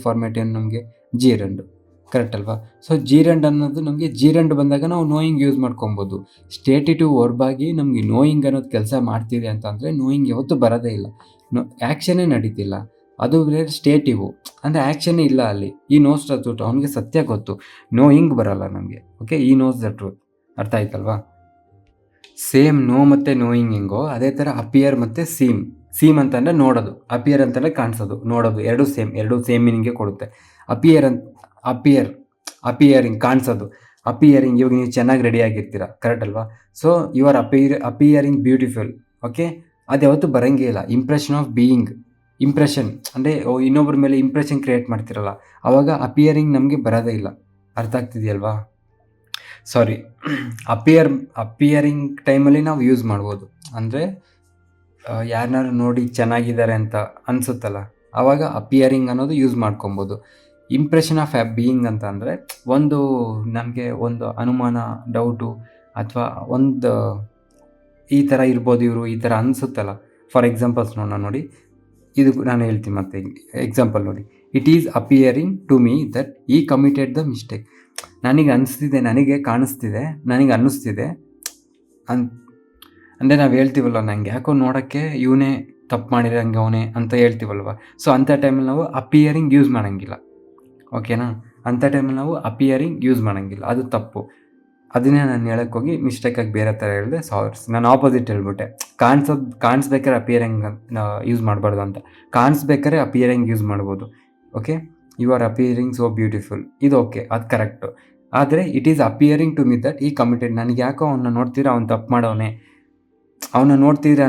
format ಏನು ನಮಗೆ? ಜೀರಂಡು. ಕರೆಕ್ಟ್ ಅಲ್ವಾ? ಸೊ ಜೀರಂಡ್ ಅನ್ನೋದು ನಮಗೆ ಜೀರಂಡ್ ಬಂದಾಗ ನಾವು ನೋಯಿಂಗ್ ಯೂಸ್ ಮಾಡ್ಕೊಬೋದು. ಸ್ಟೇಟಿಟಿವ್ ವರ್ಬಾಗಿ ನಮಗೆ ನೋಯಿಂಗ್ ಅನ್ನೋದು ಕೆಲಸ ಮಾಡ್ತಿದೆ ಅಂತಂದರೆ ನೋಯಿಂಗ್ ಯಾವತ್ತೂ ಬರೋದೇ ಇಲ್ಲ. ಆ್ಯಕ್ಷನ್ನೇ ನಡೀತಿಲ್ಲ, ಅದು ಸ್ಟೇಟಿವು ಅಂದರೆ ಆ್ಯಕ್ಷನ್ನೇ ಇಲ್ಲ ಅಲ್ಲಿ. ಈ ನೋಸ್ ದ ಟ್ರೂತ್, ಅವನಿಗೆ ಸತ್ಯ ಗೊತ್ತು, ನೋಯಿಂಗ್ ಬರಲ್ಲ ನಮಗೆ. ಓಕೆ, ಈ ನೋಸ್ ದ ಟ್ರೂತ್. ಅರ್ಥ ಆಯ್ತಲ್ವಾ? ಸೇಮ್ ನೋ ಮತ್ತು ನೋಯಿಂಗ್ ಹೆಂಗೋ ಅದೇ ಥರ ಅಪಿಯರ್ ಮತ್ತು ಸೀಮ್ ಅಂತಂದರೆ ನೋಡೋದು, ಅಪಿಯರ್ ಅಂತಂದರೆ ಕಾಣಿಸೋದು, ನೋಡೋದು, ಎರಡು ಸೇಮ್ ಮೀನಿಂಗೇ ಕೊಡುತ್ತೆ. ಅಪಿಯರಿಂಗ್ ಕಾಣಿಸೋದು. ಅಪಿಯರಿಂಗ್, ಇವಾಗ ನೀವು ಚೆನ್ನಾಗಿ ರೆಡಿ ಆಗಿರ್ತೀರ, ಕರೆಕ್ಟ್ ಅಲ್ವಾ? So you are appearing beautiful. Okay, ಅದು ಯಾವತ್ತೂ ಬರೋಂಗೇ ಇಲ್ಲ. ಇಂಪ್ರೆಷನ್ ಅಂದರೆ ಇನ್ನೊಬ್ಬರ ಮೇಲೆ ಇಂಪ್ರೆಷನ್ ಕ್ರಿಯೇಟ್ ಮಾಡ್ತಿರಲ್ಲ, ಆವಾಗ ಅಪಿಯರಿಂಗ್ ನಮಗೆ ಬರೋದೇ ಇಲ್ಲ. ಅರ್ಥ ಆಗ್ತಿದೆಯಲ್ವಾ? ಸಾರಿ, ಅಪಿಯರಿಂಗ್ ಟೈಮಲ್ಲಿ ನಾವು ಯೂಸ್ ಮಾಡ್ಬೋದು. ಅಂದರೆ ಯಾರನ್ನಾರು ನೋಡಿ ಚೆನ್ನಾಗಿದ್ದಾರೆ ಅಂತ ಅನಿಸುತ್ತಲ್ಲ, ಆವಾಗ ಅಪಿಯರಿಂಗ್ ಅನ್ನೋದು ಯೂಸ್ ಮಾಡ್ಕೊಬೋದು. ಇಂಪ್ರೆಷನ್ ಆಫ್ ಬೀಯಿಂಗ್ ಅಂತ ಅಂದರೆ ನಮಗೆ ಒಂದು ಅನುಮಾನ, ಡೌಟು, ಅಥವಾ ಈ ಥರ ಇರ್ಬೋದು ಇವರು, ಈ ಥರ ಅನಿಸುತ್ತಲ್ಲ. ಫಾರ್ ಎಕ್ಸಾಂಪಲ್ಸ್ ನೋಡಿ, ಇದು ನಾನು ಹೇಳ್ತೀನಿ ಮತ್ತೆ ಎಕ್ಸಾಂಪಲ್ ನೋಡಿ. It is appearing to me that he committed the mistake. ನನಗೆ ಅನ್ನಿಸ್ತಿದೆ ಅಂದರೆ ನಾವು ಹೇಳ್ತೀವಲ್ಲ, ನಂಗೆ ಯಾಕೋ ನೋಡೋಕ್ಕೆ ಇವನೇ ತಪ್ಪು ಮಾಡಿರೋಂಗೆ ಅವನೇ ಅಂತ ಹೇಳ್ತೀವಲ್ವ. ಸೊ ಅಂಥ ಟೈಮಲ್ಲಿ ನಾವು ಅಪಿಯರಿಂಗ್ ಯೂಸ್ ಮಾಡೋಂಗಿಲ್ಲ. ಓಕೆನಾ? ಅಂಥ ಟೈಮಲ್ಲಿ ನಾವು ಅಪಿಯರಿಂಗ್ ಯೂಸ್ ಮಾಡೋಂಗಿಲ್ಲ, ಅದು ತಪ್ಪು. ಅದನ್ನೇ ನಾನು ಹೇಳಕ್ಕೆ ಹೋಗಿ ಮಿಸ್ಟೇಕಾಗಿ ಬೇರೆ ಥರ ಹೇಳಿದೆ, ಸಾರಿ. ನಾನು ಆಪೋಸಿಟ್ ಹೇಳ್ಬಿಟ್ಟೆ. ಕಾಣಿಸ್ಬೇಕಾದ್ರೆ ಅಪಿಯರಿಂಗ್ ಯೂಸ್ ಮಾಡಬಾರ್ದು ಅಂತ. ಕಾಣಿಸ್ಬೇಕಾದ್ರೆ ಅಪಿಯರಿಂಗ್ ಯೂಸ್ ಮಾಡ್ಬೋದು. Okay, you are appearing so beautiful, ಇದು ಓಕೆ, ಅದು ಕರೆಕ್ಟು. ಆದರೆ it is appearing to me that he committed. ನನಗೆ ಯಾಕೋ ಅವನ್ನ ನೋಡ್ತೀರಾ ಅವ್ನು ತಪ್ಪು ಮಾಡೋನೆ, ಅವನ್ನ ನೋಡ್ತಿದ್ರೆ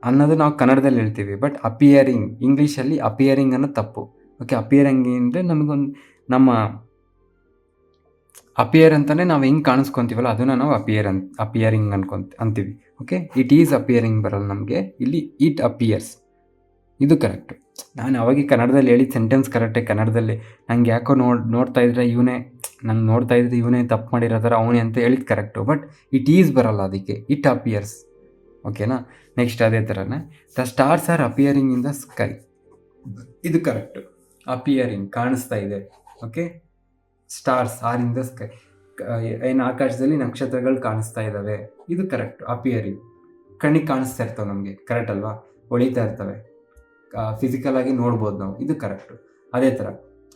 ಅನ್ನೋದು ನಾವು ಕನ್ನಡದಲ್ಲಿ ಹೇಳ್ತೀವಿ. ಬಟ್ ಅಪಿಯರಿಂಗ್, ಇಂಗ್ಲೀಷಲ್ಲಿ ಅಪಿಯರಿಂಗ್ ಅನ್ನೋದು ತಪ್ಪು. ಓಕೆ, ಅಪಿಯರಿಂಗ್ ಅಂದರೆ ನಮಗೊಂದು ನಮ್ಮ ಅಪಿಯರ್ ಅಂತಲೇ ನಾವು ಹೆಂಗೆ ಕಾಣಿಸ್ಕೊತೀವಲ್ಲ ಅದನ್ನು ನಾವು ಅಪಿಯರಿಂಗ್ ಅಂತೀವಿ. ಓಕೆ, ಇಟ್ ಈಸ್ ಅಪಿಯರಿಂಗ್ ಬರಲ್ಲ ನಮಗೆ, ಇಲ್ಲಿ ಇಟ್ ಅಪಿಯರ್ಸ್, ಇದು ಕರೆಕ್ಟು. ನಾನು ಅವಾಗ ಕನ್ನಡದಲ್ಲಿ ಹೇಳಿದ ಸೆಂಟೆನ್ಸ್ ಕರೆಕ್ಟೇ ಕನ್ನಡದಲ್ಲಿ. ನಂಗೆ ಯಾಕೋ ನೋಡ್ತಾ ಇದ್ರೆ ಇವನೇ ತಪ್ಪು ಮಾಡಿರೋ ಥರ ಅವನೇ ಅಂತ ಹೇಳಿದ ಕರೆಕ್ಟು. ಬಟ್ ಇಟ್ ಈಸ್ ಬರಲ್ಲ, ಅದಕ್ಕೆ ಇಟ್ ಅಪಿಯರ್ಸ್. ಓಕೆನಾ. ನೆಕ್ಸ್ಟ್ ಅದೇ ಥರನೇ the stars or appearing in the sky, ಇದು ಕರೆಕ್ಟು. ಅಪಿಯರಿಂಗ್ ಕಾಣಿಸ್ತಾ ಇದೆ. Okay, stars are in the sky, ಏನು ಆಕಾಶದಲ್ಲಿ ನಕ್ಷತ್ರಗಳು ಕಾಣಿಸ್ತಾ ಇದ್ದಾವೆ, ಇದು ಕರೆಕ್ಟು. ಅಪಿಯರಿಂಗ್ ಕಣ್ಣಿಗೆ ಕಾಣಿಸ್ತಾ ಇರ್ತವೆ ನಮಗೆ, ಕರೆಕ್ಟ್ ಅಲ್ವಾ, ಹೊಳಿತಾ ಇರ್ತವೆ, ಫಿಸಿಕಲ್ ಆಗಿ ನೋಡ್ಬೋದು ನಾವು, ಇದು ಕರೆಕ್ಟು. ಅದೇ ಥರ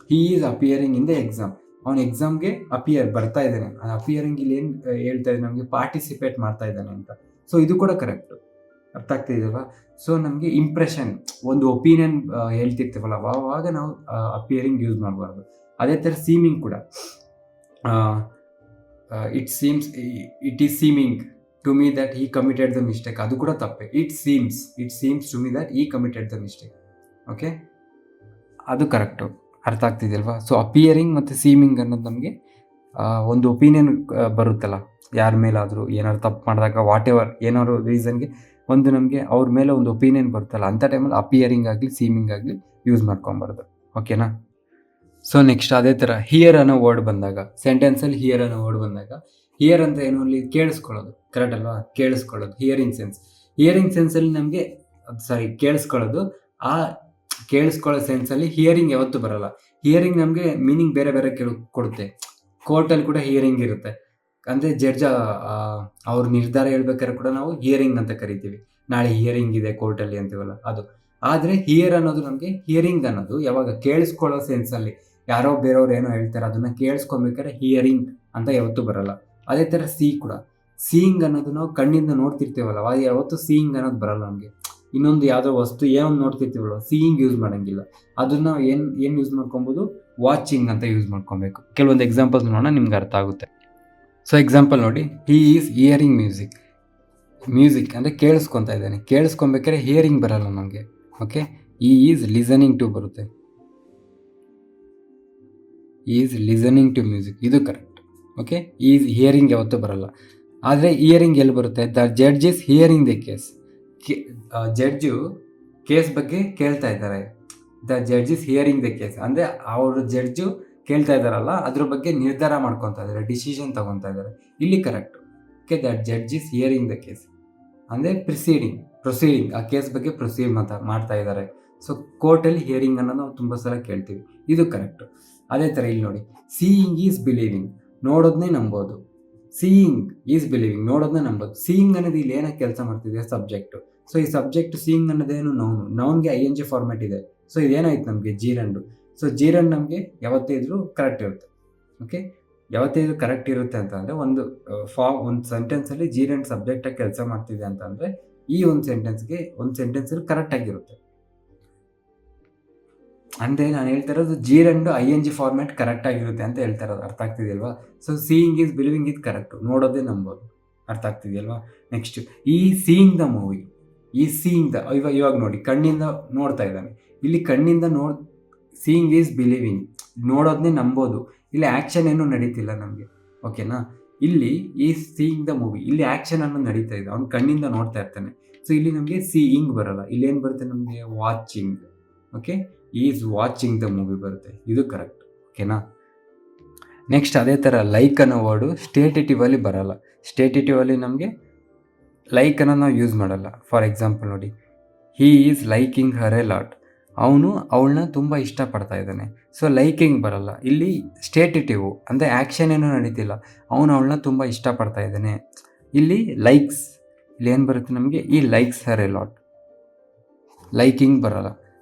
he is appearing in the exam, ಅವನು ಎಕ್ಸಾಮ್ಗೆ ಅಪಿಯರ್ ಬರ್ತಾ ಇದ್ದಾನೆ. ಅಪಿಯರಿಂಗ್ ಇಲ್ಲಿ ಏನು ಹೇಳ್ತಾ ಇದ್ದಾನೆ ನಮಗೆ, ಪಾರ್ಟಿಸಿಪೇಟ್ ಮಾಡ್ತಾ ಇದ್ದಾನೆ ಅಂತ. ಸೊ ಇದು ಕೂಡ ಕರೆಕ್ಟು, ಅರ್ಥ ಆಗ್ತಿದೆಯಲ್ವಾ. ಸೊ ನಮಗೆ ಇಂಪ್ರೆಷನ್, ಒಂದು ಒಪಿನಿಯನ್ ಹೇಳ್ತಿರ್ತೀವಲ್ಲ ಆವಾಗ ನಾವು ಅಪಿಯರಿಂಗ್ ಯೂಸ್ ಮಾಡಬಾರ್ದು. ಅದೇ ಥರ ಸೀಮಿಂಗ್ ಕೂಡ, it is seeming to me that he committed the mistake, ಅದು ಕೂಡ ತಪ್ಪೆ. It seems to me that he committed the mistake. Okay, ಅದು ಕರೆಕ್ಟು, ಅರ್ಥ ಆಗ್ತಿದೆಯಲ್ವಾ. ಸೊ ಅಪಿಯರಿಂಗ್ ಮತ್ತು ಸೀಮಿಂಗ್ ಅನ್ನೋದು ನಮಗೆ ಒಂದು ಒಪಿನಿಯನ್ ಬರುತ್ತಲ್ಲ, ಯಾರ ಮೇಲಾದರೂ ಏನಾದ್ರು ತಪ್ಪು ಮಾಡಿದಾಗ ವಾಟ್ ಎವರ್ ಏನಾದ್ರು ರೀಸನ್ಗೆ ಒಂದು ನಮಗೆ ಅವ್ರ ಮೇಲೆ ಒಂದು ಒಪಿನಿಯನ್ ಬರುತ್ತಲ್ಲ, ಅಂಥ ಟೈಮಲ್ಲಿ ಅಪಿಯರಿಂಗ್ ಆಗಲಿ ಸೀಮಿಂಗ್ ಆಗಲಿ ಯೂಸ್ ಮಾಡ್ಕೊಬಾರ್ದು. ಓಕೆನಾ. ಸೊ ನೆಕ್ಸ್ಟ್ ಅದೇ ಥರ ಹಿಯರ್ ಅನ್ನೋ ವರ್ಡ್ ಬಂದಾಗ, ಸೆಂಟೆನ್ಸಲ್ಲಿ ಹಿಯರ್ ಅನ್ನೋ ವರ್ಡ್ ಬಂದಾಗ, ಹಿಯರ್ ಅಂತ ಏನು ಅಲ್ಲಿ ಕೇಳಿಸ್ಕೊಳ್ಳೋದು, ಕರೆಕ್ಟ್ ಅಲ್ವಾ, ಕೇಳಿಸ್ಕೊಳ್ಳೋದು. ಹಿಯರಿಂಗ್ ಸೆನ್ಸಲ್ಲಿ ನಮಗೆ ಕೇಳಿಸ್ಕೊಳ್ಳೋದು. ಆ ಕೇಳಿಸ್ಕೊಳ್ಳೋ ಸೆನ್ಸಲ್ಲಿ ಹಿಯರಿಂಗ್ ಯಾವತ್ತೂ ಬರಲ್ಲ. ಹಿಯರಿಂಗ್ ನಮಗೆ ಮೀನಿಂಗ್ ಬೇರೆ ಬೇರೆ ಕೊಡುತ್ತೆ. ಕೋರ್ಟಲ್ಲಿ ಕೂಡ ಹಿಯರಿಂಗ್ ಇರುತ್ತೆ, ಅಂದರೆ ಜಡ್ಜ್ ಅವ್ರ ನಿರ್ಧಾರ ಹೇಳ್ಬೇಕಾದ್ರೆ ಕೂಡ ನಾವು ಹಿಯರಿಂಗ್ ಅಂತ ಕರಿತೀವಿ. ನಾಳೆ ಹಿಯರಿಂಗ್ ಇದೆ ಕೋರ್ಟಲ್ಲಿ ಅಂತೀವಲ್ಲ ಅದು. ಆದರೆ ಹಿಯರ್ ಅನ್ನೋದು ನಮಗೆ, ಹಿಯರಿಂಗ್ ಅನ್ನೋದು ಯಾವಾಗ ಕೇಳಿಸ್ಕೊಳ್ಳೋ ಸೆನ್ಸಲ್ಲಿ ಯಾರೋ ಬೇರೆಯವ್ರು ಏನೋ ಹೇಳ್ತಾರೆ ಅದನ್ನು ಕೇಳಿಸ್ಕೊಬೇಕಾದ್ರೆ ಹಿಯರಿಂಗ್ ಅಂತ ಯಾವತ್ತೂ ಬರಲ್ಲ. ಅದೇ ಥರ ಕೂಡ ಸೀಯಿಂಗ್ ಅನ್ನೋದು ನಾವು ಕಣ್ಣಿಂದ ನೋಡ್ತಿರ್ತೀವಲ್ಲ, ಅದು ಯಾವತ್ತೂ ಸೀಯಿಂಗ್ ಅನ್ನೋದು ಬರಲ್ಲ ನಮಗೆ. ಇನ್ನೊಂದು ಯಾವುದೋ ವಸ್ತು ಏನೋ ನೋಡ್ತಿರ್ತೀವಲ್ಲ, ಸೀಯಿಂಗ್ ಯೂಸ್ ಮಾಡೋಂಗಿಲ್ಲ. ಅದನ್ನು ಏನು ಯೂಸ್ ಮಾಡ್ಕೊಬೋದು, ವಾಚಿಂಗ್ ಅಂತ ಯೂಸ್ ಮಾಡ್ಕೊಬೇಕು. ಕೆಲವೊಂದು ಎಕ್ಸಾಂಪಲ್ಸ್ ನೋಡೋಣ, ನಿಮ್ಗೆ ಅರ್ಥ ಆಗುತ್ತೆ. ಸೊ ಎಕ್ಸಾಂಪಲ್ ನೋಡಿ, ಹಿ ಈಸ್ ಹಿಯರಿಂಗ್ ಮ್ಯೂಸಿಕ್ ಅಂದರೆ ಕೇಳಿಸ್ಕೊತಾ ಇದ್ದಾನೆ. ಕೇಳಿಸ್ಕೊಬೇಕಾದ್ರೆ ಹಿಯರಿಂಗ್ ಬರಲ್ಲ ನಮಗೆ. ಓಕೆ, ಈ ಈಸ್ ಲಿಸನಿಂಗ್ ಟು ಬರುತ್ತೆ, ಈಸ್ ಲಿಸನಿಂಗ್ ಟು ಮ್ಯೂಸಿಕ್, ಇದು ಕರೆಕ್ಟ್. ಓಕೆ, ಈಸ್ ಹಿಯರಿಂಗ್ ಯಾವತ್ತೂ ಬರಲ್ಲ. ಆದರೆ ಹಿಯರಿಂಗ್ ಎಲ್ಲಿ ಬರುತ್ತೆ, the judge is hearing the case. Judge case ಬಗ್ಗೆ ಕೇಳ್ತಾ ಇದ್ದಾರೆ. The judge is hearing the case ಅಂದರೆ ಅವರು ಜಡ್ಜು ಕೇಳ್ತಾ ಇದ್ದಾರಲ್ಲ ಅದ್ರ ಬಗ್ಗೆ ನಿರ್ಧಾರ ಮಾಡ್ಕೊತಾ ಇದ್ದಾರೆ, ಡಿಸಿಷನ್ ತಗೊತಾ ಇದ್ದಾರೆ, ಇಲ್ಲಿ correct. Okay, that judge is hearing the case ಅಂದರೆ ಪ್ರೊಸೀಡಿಂಗ್ ಆ ಕೇಸ್ ಬಗ್ಗೆ ಪ್ರೊಸೀಡ್ ಮಾಡ್ತಾ ಇದ್ದಾರೆ. ಸೊ ಕೋರ್ಟಲ್ಲಿ ಹಿಯರಿಂಗ್ ಅನ್ನೋದು ನಾವು ತುಂಬ ಸಲ ಕೇಳ್ತೀವಿ, ಇದು ಕರೆಕ್ಟು. ಅದೇ ಥರ ಇಲ್ಲಿ ನೋಡಿ, ಸೀಯಿಂಗ್ ಈಸ್ ಬಿಲೀವಿಂಗ್, ನೋಡೋದನ್ನೇ ನಂಬೋದು. ಸೀಯಿಂಗ್ ಈಸ್ ಬಿಲೀವಿಂಗ್, ನೋಡೋದನ್ನೇ ನಂಬೋದು. ಸೀಯಿಂಗ್ ಅನ್ನೋದು ಇಲ್ಲಿ ಏನಕ್ಕೆ ಕೆಲಸ ಮಾಡ್ತಿದೆ, ಸಬ್ಜೆಕ್ಟು. ಸೊ ಈ ಸಬ್ಜೆಕ್ಟ್ ಸೀಯಿಂಗ್ ಅನ್ನೋದೇನು ನೌನ್ಗೆ ING ಫಾರ್ಮ್ಯಾಟ್ ಇದೆ. ಸೊ ಇದೇನಾಯ್ತು ನಮಗೆ ಜೀರಂಡು. ಸೊ ಜೀರನ್ ನಮಗೆ ಯಾವತ್ತೇ ಇದ್ರೂ ಕರೆಕ್ಟ್ ಇರುತ್ತೆ. ಓಕೆ, ಯಾವತ್ತೇ ಇದು ಕರೆಕ್ಟ್ ಇರುತ್ತೆ ಅಂತಂದರೆ ಒಂದು ಸೆಂಟೆನ್ಸಲ್ಲಿ ಜೀರನ್ ಸಬ್ಜೆಕ್ಟಾಗಿ ಕೆಲಸ ಮಾಡ್ತಿದೆ ಅಂತಂದರೆ ಈ ಒಂದು ಸೆಂಟೆನ್ಸಲ್ಲಿ ಕರೆಕ್ಟಾಗಿರುತ್ತೆ. ಅಂದರೆ ನಾನು ಹೇಳ್ತಾ ಇರೋದು ಜೀರಂಡು ING ಫಾರ್ಮ್ಯಾಟ್ ಕರೆಕ್ಟಾಗಿರುತ್ತೆ ಅಂತ ಹೇಳ್ತಾ ಇರೋದು, ಅರ್ಥ ಆಗ್ತಿದೆಯಲ್ವಾ. ಸೊ ಸೀಯಿಂಗ್ ಈಸ್ ಬಿಲೀವಿಂಗ್ ಇದು ಕರೆಕ್ಟು, ನೋಡೋದೇ ನಂಬೋದು, ಅರ್ಥ ಆಗ್ತಿದೆಯಲ್ವಾ. ನೆಕ್ಸ್ಟ್ ಈ ಸೀಯಿಂಗ್ ದ ಮೂವಿ, ಈ ಸೀಯಿಂಗ್ ದ ಇವಾಗ ನೋಡಿ ಕಣ್ಣಿಂದ ನೋಡ್ತಾ ಇದ್ದಾನೆ, ಇಲ್ಲಿ ಕಣ್ಣಿಂದ ಸೀಯಿಂಗ್ ಈಸ್ ಬಿಲೀವಿಂಗ್, ನೋಡೋದನ್ನೇ ನಂಬೋದು. ಇಲ್ಲಿ ಆ್ಯಕ್ಷನ್ ಏನೂ ನಡೀತಿಲ್ಲ ನಮಗೆ. ಓಕೆನಾ, ಇಲ್ಲಿ ಈ ಸೀಯಿಂಗ್ ದ ಮೂವಿ, ಇಲ್ಲಿ ಆ್ಯಕ್ಷನ್ ಅನ್ನೋದು ನಡೀತಾ ಇದೆ, ಅವ್ನು ಕಣ್ಣಿಂದ ನೋಡ್ತಾ ಇರ್ತಾನೆ. ಸೊ ಇಲ್ಲಿ ನಮಗೆ ಸೀಯಿಂಗ್ ಬರಲ್ಲ, ಇಲ್ಲೇನು ಬರುತ್ತೆ ನಮಗೆ, watching. Okay, is watching the movie ಬರುತ್ತೆ, ಇದು ಕರೆಕ್ಟ್. ಓಕೆನಾ. ನೆಕ್ಸ್ಟ್ ಅದೇ ಥರ ಲೈಕ್ ಅನ್ನೋ ವರ್ಡು ಸ್ಟೇಟಿಟಿವಲ್ಲಿ ಬರಲ್ಲ. ಸ್ಟೇಟಿಟಿವಲ್ಲಿ ನಮಗೆ ಲೈಕ್ ಅನ್ನೋ ನಾವು ಯೂಸ್ ಮಾಡಲ್ಲ. ಫಾರ್ ಎಕ್ಸಾಂಪಲ್ ನೋಡಿ, he is liking Har A lot, ಅವನು ಅವಳನ್ನ ತುಂಬ ಇಷ್ಟಪಡ್ತಾ ಇದ್ದಾನೆ. ಸೊ ಲೈಕಿಂಗ್ ಬರಲ್ಲ, ಇಲ್ಲಿ ಸ್ಟೇಟಿಟಿವ್ ಅಂದರೆ ಆ್ಯಕ್ಷನ್ ಏನೂ ನಡೀತಿಲ್ಲ, ಅವನು ಅವಳನ್ನ ತುಂಬ ಇಷ್ಟಪಡ್ತಾ ಇದ್ದಾನೆ. ಇಲ್ಲಿ ಲೈಕ್ಸ್, ಇಲ್ಲಿ ಏನು ಬರುತ್ತೆ ನಮಗೆ, ಈ likes Har A lot, liking ಬರಲ್ಲ.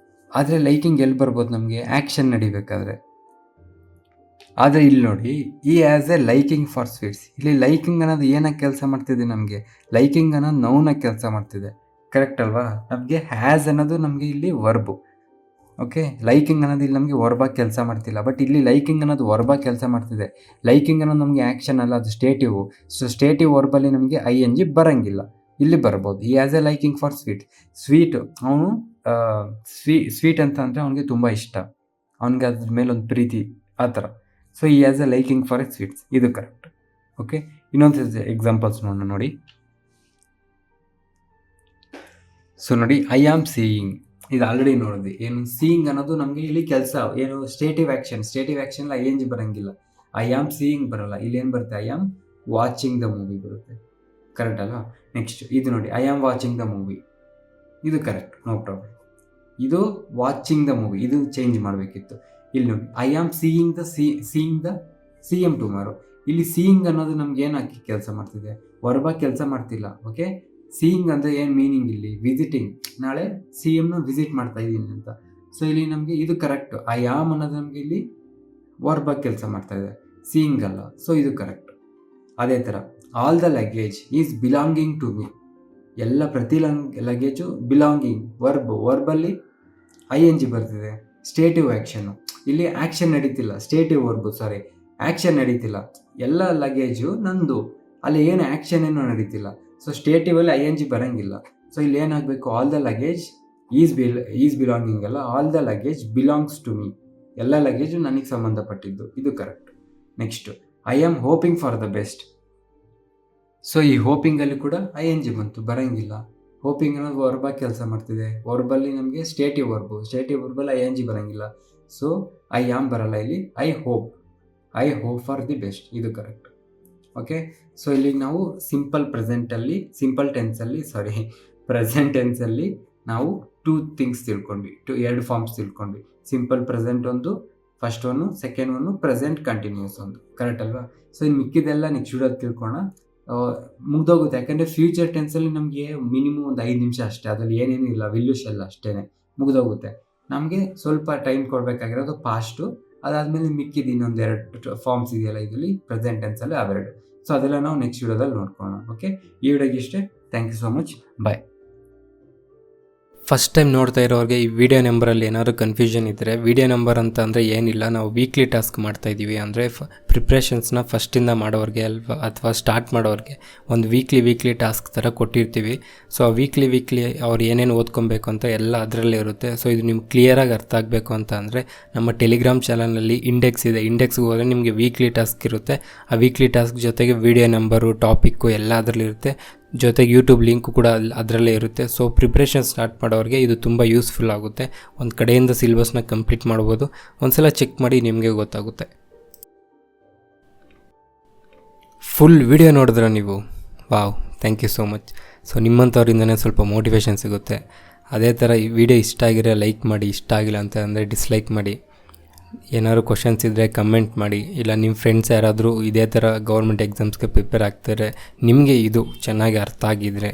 ಆದರೆ ಲೈಕಿಂಗ್ ಎಲ್ಲಿ ಬರ್ಬೋದು ನಮಗೆ, ಆ್ಯಕ್ಷನ್ ನಡಿಬೇಕಾದ್ರೆ. ಆದರೆ ಇಲ್ಲಿ ನೋಡಿ, ಈ as A liking for sweets. ಇಲ್ಲಿ ಲೈಕಿಂಗ್ ಅನ್ನೋದು ಏನಕ್ಕೆ ಕೆಲಸ ಮಾಡ್ತಿದೆ ನಮಗೆ? ಲೈಕಿಂಗ್ ಅನ್ನೋದು ನೌನಾಗಿ ಕೆಲಸ ಮಾಡ್ತಿದೆ, ಕರೆಕ್ಟ್ ಅಲ್ವಾ? ನಮಗೆ ಹ್ಯಾಸ್ ಅನ್ನೋದು ನಮಗೆ ಇಲ್ಲಿ ವರ್ಬು. ಓಕೆ, ಲೈಕಿಂಗ್ ಅನ್ನೋದು ಇಲ್ಲಿ ನಮಗೆ ವರ್ಬಾಗಿ ಕೆಲಸ ಮಾಡ್ತಿಲ್ಲ. ಬಟ್ ಇಲ್ಲಿ ಲೈಕಿಂಗ್ ಅನ್ನೋದು ವರ್ಬಾಗಿ ಕೆಲಸ ಮಾಡ್ತಿದೆ. ಲೈಕಿಂಗ್ ಅನ್ನೋದು ನಮಗೆ ಆ್ಯಕ್ಷನ್ ಅಲ್ಲ, ಅದು ಸ್ಟೇಟಿವ್. ಸೊ ಸ್ಟೇಟಿವ್ ವರ್ಬಲ್ಲಿ ನಮಗೆ ING ಬರೋಂಗಿಲ್ಲ. ಇಲ್ಲಿ ಬರ್ಬೋದು. ಈ as A liking for sweet. ಅವನು ಸ್ವೀಟ್ ಅಂತ ಅಂದರೆ ಅವನಿಗೆ ತುಂಬ ಇಷ್ಟ, ಅವನಿಗೆ ಅದ್ರ ಮೇಲೆ ಒಂದು ಪ್ರೀತಿ, ಆ ಥರ. ಸೊ ಈ as A liking for sweets, ಇದು ಕರೆಕ್ಟ್. ಓಕೆ, ಇನ್ನೊಂದು ಎಕ್ಸಾಂಪಲ್ಸ್ ನೋಡೋಣ ನೋಡಿ. ಸೊ ನೋಡಿ, ಐ ಆಮ್ ಸೀಯಿಂಗ್, ಇದು ಆಲ್ರೆಡಿ ನೋಡಿದ್ವಿ. ಏನು ಸೀಯಿಂಗ್ ಅನ್ನೋದು ನಮಗೆ ಇಲ್ಲಿ ಕೆಲಸ, ಏನು ಸ್ಟೇಟಿವ್ ಆ್ಯಕ್ಷನ್ ING ಬರೋಂಗಿಲ್ಲ. ಐ ಆಮ್ ಸೀಯಿಂಗ್ ಬರೋಲ್ಲ. ಇಲ್ಲಿ ಏನು ಬರುತ್ತೆ? I am watching the movie ಬರುತ್ತೆ, ಕರೆಕ್ಟ್ ಅಲ್ವಾ? ನೆಕ್ಸ್ಟ್ ಇದು ನೋಡಿ, I am watching the movie, ಇದು ಕರೆಕ್ಟ್, ನೋ ಪ್ರಾಬ್ಲಮ್. ಇದು ವಾಚಿಂಗ್ ದ ಮೂವಿ, ಇದು ಚೇಂಜ್ ಮಾಡಬೇಕಿತ್ತು. ಇಲ್ಲಿ ನೋಡಿ, I am seeing the CM tomorrow. ಇಲ್ಲಿ ಸೀಯಿಂಗ್ ಅನ್ನೋದು ನಮ್ಗೆ ಏನಾಗಿ ಕೆಲಸ ಮಾಡ್ತಿದೆ? ವರ್ಬಾಗಿ ಕೆಲಸ ಮಾಡ್ತಿಲ್ಲ. ಓಕೆ, ಸೀಯಿಂಗ್ ಅಂದರೆ ಏನು ಮೀನಿಂಗ್ ಇಲ್ಲಿ? ವಿಸಿಟಿಂಗ್. ನಾಳೆ CMನ ವಿಸಿಟ್ ಮಾಡ್ತಾ ಇದ್ದೀನಿ ಅಂತ. ಸೊ ಇಲ್ಲಿ ನಮಗೆ ಇದು ಕರೆಕ್ಟ್. ಐ ಆಮ್ ಅನ್ನೋದು ನಮಗೆ ಇಲ್ಲಿ ವರ್ಬಾಗಿ ಕೆಲಸ ಮಾಡ್ತಾ ಇದೆ, ಸೀಯಿಂಗ್ ಅಲ್ಲ. ಸೊ ಇದು ಕರೆಕ್ಟ್. ಅದೇ ಥರ all the luggage is belonging to me. ಎಲ್ಲ ಪ್ರತಿ ಲಗೇಜು ಬಿಲಾಂಗಿಂಗ್ ವರ್ಬಲ್ಲಿ ING ಬರ್ತಿದೆ, ಸ್ಟೇಟಿವ್ ಆ್ಯಕ್ಷನ್ನು. ಇಲ್ಲಿ ಆ್ಯಕ್ಷನ್ ನಡೀತಿಲ್ಲ, ಸ್ಟೇಟಿವ್ ವರ್ಬು, ಸಾರಿ, ಆ್ಯಕ್ಷನ್ ನಡೀತಿಲ್ಲ. ಎಲ್ಲ ಲಗೇಜು ನಂದು, ಅಲ್ಲಿ ಏನು ಆ್ಯಕ್ಷನ್ ಏನೂ ನಡೀತಿಲ್ಲ. ಸೊ ಸ್ಟೇಟಿವಲ್ಲಿ ING ಬರೋಂಗಿಲ್ಲ. ಸೊ ಇಲ್ಲಿ ಏನಾಗಬೇಕು? All the luggage is belonging ಅಲ್ಲ, all the luggage belongs to me. ಎಲ್ಲ ಲಗೇಜು ನನಗೆ ಸಂಬಂಧಪಟ್ಟಿದ್ದು, ಇದು correct. Next I am hoping for the best. So ಈ ಹೋಪಿಂಗಲ್ಲಿ ಕೂಡ ING ಬಂತು, ಬರೋಂಗಿಲ್ಲ. ಹೋಪಿಂಗ್ ಅನ್ನೋದು ವರ್ಬಾಗಿ ಕೆಲಸ ಮಾಡ್ತಿದೆ. ವರ್ಬಲ್ಲಿ ನಮಗೆ ಸ್ಟೇಟಿವ್ ವರ್ಬಲ್ಲಿ ING ಬರೋಂಗಿಲ್ಲ. ಸೊ ಐ ಆಮ್ ಬರಲ್ಲ ಇಲ್ಲಿ. I hope for the best, ಇದು ಕರೆಕ್ಟ್. ಓಕೆ, ಸೊ ಇಲ್ಲಿ ನಾವು ಪ್ರೆಸೆಂಟ್ ಟೆನ್ಸಲ್ಲಿ ನಾವು 2 ಥಿಂಗ್ಸ್ ತಿಳ್ಕೊಂಡ್ವಿ, 2 ಫಾರ್ಮ್ಸ್ ತಿಳ್ಕೊಂಡ್ವಿ. ಸಿಂಪಲ್ ಪ್ರೆಸೆಂಟ್ ಒಂದು, first one, second one present continuous ಒಂದು, ಕರೆಕ್ಟ್ ಅಲ್ವಾ? ಸೊ ಇನ್ನು ಮಿಕ್ಕಿದೆಲ್ಲ ನೆಕ್ಸ್ಟ್ ವಿಡಿಯೋದು ತಿಳ್ಕೊಳ್ಳೋಣ. ಮುಗ್ದೋಗುತ್ತೆ. ಯಾಕಂದರೆ ಫ್ಯೂಚರ್ ಟೆನ್ಸಲ್ಲಿ ನಮಗೆ ಮಿನಿಮಮ್ ಒಂದು 5 ನಿಮಿಷ ಅಷ್ಟೇ, ಅದರಲ್ಲಿ ಏನೇನು ಇಲ್ಲ, ವಿಲ್ಯೂಸ್ ಎಲ್ಲ ಅಷ್ಟೇ, ಮುಗ್ದೋಗುತ್ತೆ. ನಮಗೆ ಸ್ವಲ್ಪ ಟೈಮ್ ಕೊಡಬೇಕಾಗಿರೋದು ಪಾಸ್ಟು. ಅದಾದಮೇಲೆ ಮಿಕ್ಕಿದ್ದು ಇನ್ನೊಂದು 2 ಫಾರ್ಮ್ಸ್ ಇದೆಯಲ್ಲ ಇದರಲ್ಲಿ ಪ್ರೆಸೆಂಟ್ ಟೆನ್ಸಲ್ಲಿ, ಅವೆರಡು. ಸೊ ಅದೆಲ್ಲ ನಾವು ನೆಕ್ಸ್ಟ್ ವಿಡಿಯೋದಲ್ಲಿ ನೋಡ್ಕೊಳ್ಳೋಣ. ಓಕೆ, ಈ ವಿಡಿಯೋಗೆ ಇಷ್ಟೇ. Thank you so much, bye. First time ನೋಡ್ತಾ ಇರೋರಿಗೆ ಈ ವಿಡಿಯೋ ನಂಬರಲ್ಲಿ ಏನಾದರೂ ಕನ್ಫ್ಯೂಷನ್ ಇದ್ದರೆ, ವಿಡಿಯೋ ನಂಬರ್ ಅಂತ ಅಂದರೆ ಏನಿಲ್ಲ, ನಾವು ವೀಕ್ಲಿ ಟಾಸ್ಕ್ ಮಾಡ್ತಾಯಿದ್ದೀವಿ. ಅಂದರೆ ಪ್ರಿಪ್ರೇಷನ್ಸ್ನ ಫಸ್ಟಿಂದ ಮಾಡೋರಿಗೆ ಅಥವಾ ಸ್ಟಾರ್ಟ್ ಮಾಡೋರಿಗೆ ಒಂದು ವೀಕ್ಲಿ ಟಾಸ್ಕ್ ಥರ ಕೊಟ್ಟಿರ್ತೀವಿ. ಸೊ ಆ ವೀಕ್ಲಿ ಅವ್ರು ಏನೇನು ಓದ್ಕೊಬೇಕು ಅಂತ ಎಲ್ಲ ಅದರಲ್ಲೇ ಇರುತ್ತೆ. ಸೊ ಇದು ನಿಮ್ಗೆ ಕ್ಲಿಯರಾಗಿ ಅರ್ಥ ಆಗಬೇಕು ಅಂತ ಅಂದರೆ ನಮ್ಮ ಟೆಲಿಗ್ರಾಮ್ ಚಾನಲಲ್ಲಿ ಇಂಡೆಕ್ಸ್ ಇದೆ. ಇಂಡೆಕ್ಸ್ಗೆ ಹೋದರೆ ನಿಮಗೆ ವೀಕ್ಲಿ ಟಾಸ್ಕ್ ಇರುತ್ತೆ. ಆ ವೀಕ್ಲಿ ಟಾಸ್ಕ್ ಜೊತೆಗೆ ವಿಡಿಯೋ ನಂಬರು, ಟಾಪಿಕ್ಕು ಎಲ್ಲ ಅದರಲ್ಲಿರುತ್ತೆ. ಜೊತೆಗೆ ಯೂಟ್ಯೂಬ್ ಲಿಂಕು ಕೂಡ ಅದರಲ್ಲೇ ಇರುತ್ತೆ. ಸೊ ಪ್ರಿಪ್ರೇಷನ್ ಸ್ಟಾರ್ಟ್ ಮಾಡೋರಿಗೆ ಇದು ತುಂಬ ಯೂಸ್ಫುಲ್ ಆಗುತ್ತೆ. ಒಂದು ಕಡೆಯಿಂದ ಸಿಲೆಬಸ್ನ ಕಂಪ್ಲೀಟ್ ಮಾಡ್ಬೋದು. ಒಂದ್ಸಲ ಚೆಕ್ ಮಾಡಿ, ನಿಮಗೆ ಗೊತ್ತಾಗುತ್ತೆ. ಫುಲ್ ವಿಡಿಯೋ ನೋಡಿದ್ರೆ ನೀವು, wow, thank you so much. So ನಿಮ್ಮಂಥವ್ರಿಂದನೇ ಸ್ವಲ್ಪ ಮೋಟಿವೇಶನ್ ಸಿಗುತ್ತೆ. ಅದೇ ಥರ ಈ ವಿಡಿಯೋ ಇಷ್ಟ ಆಗಿರೋ ಲೈಕ್ ಮಾಡಿ, ಇಷ್ಟ ಆಗಿಲ್ಲ ಅಂತ ಅಂದರೆ ಡಿಸ್ಲೈಕ್ ಮಾಡಿ. ಏನಾದ್ರು ಕ್ವಶನ್ಸ್ ಇದ್ದರೆ ಕಮೆಂಟ್ ಮಾಡಿ. ಇಲ್ಲ ನಿಮ್ಮ ಫ್ರೆಂಡ್ಸ್ ಯಾರಾದರೂ ಇದೇ ಥರ ಗೌರ್ಮೆಂಟ್ ಎಕ್ಸಾಮ್ಸ್ಗೆ ಪ್ರಿಪೇರ್ ಆಗ್ತಾರೆ, ನಿಮಗೆ ಇದು ಚೆನ್ನಾಗಿ ಅರ್ಥ ಆಗಿದ್ದರೆ,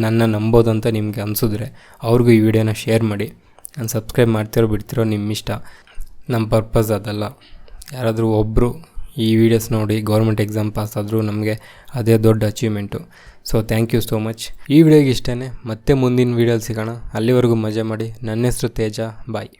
ನನ್ನ ನಂಬೋದು ಅಂತ ನಿಮಗೆ ಅನಿಸಿದ್ರೆ ಅವ್ರಿಗೂ ಈ ವಿಡಿಯೋನ ಶೇರ್ ಮಾಡಿ. ನಾನು ಸಬ್ಸ್ಕ್ರೈಬ್ ಮಾಡ್ತಿರೋ ಬಿಡ್ತಿರೋ ನಿಮ್ಮ ಇಷ್ಟ. ನಮ್ಮ ಪರ್ಪಸ್ ಅದಲ್ಲ. ಯಾರಾದರೂ ಒಬ್ಬರು ಈ ವಿಡಿಯೋಸ್ ನೋಡಿ ಗೌರ್ಮೆಂಟ್ ಎಕ್ಸಾಮ್ ಪಾಸ್ ಆದರೂ ನಮಗೆ ಅದೇ ದೊಡ್ಡ achievement. So thank you so much. ಈ ವಿಡಿಯೋಗೆ ಇಷ್ಟೇ. ಮತ್ತೆ ಮುಂದಿನ ವೀಡಿಯೋಲಿ ಸಿಗೋಣ. ಅಲ್ಲಿವರೆಗೂ ಮಜಾ ಮಾಡಿ. ನನ್ನ ಹೆಸರು ತೇಜ. ಬಾಯ್.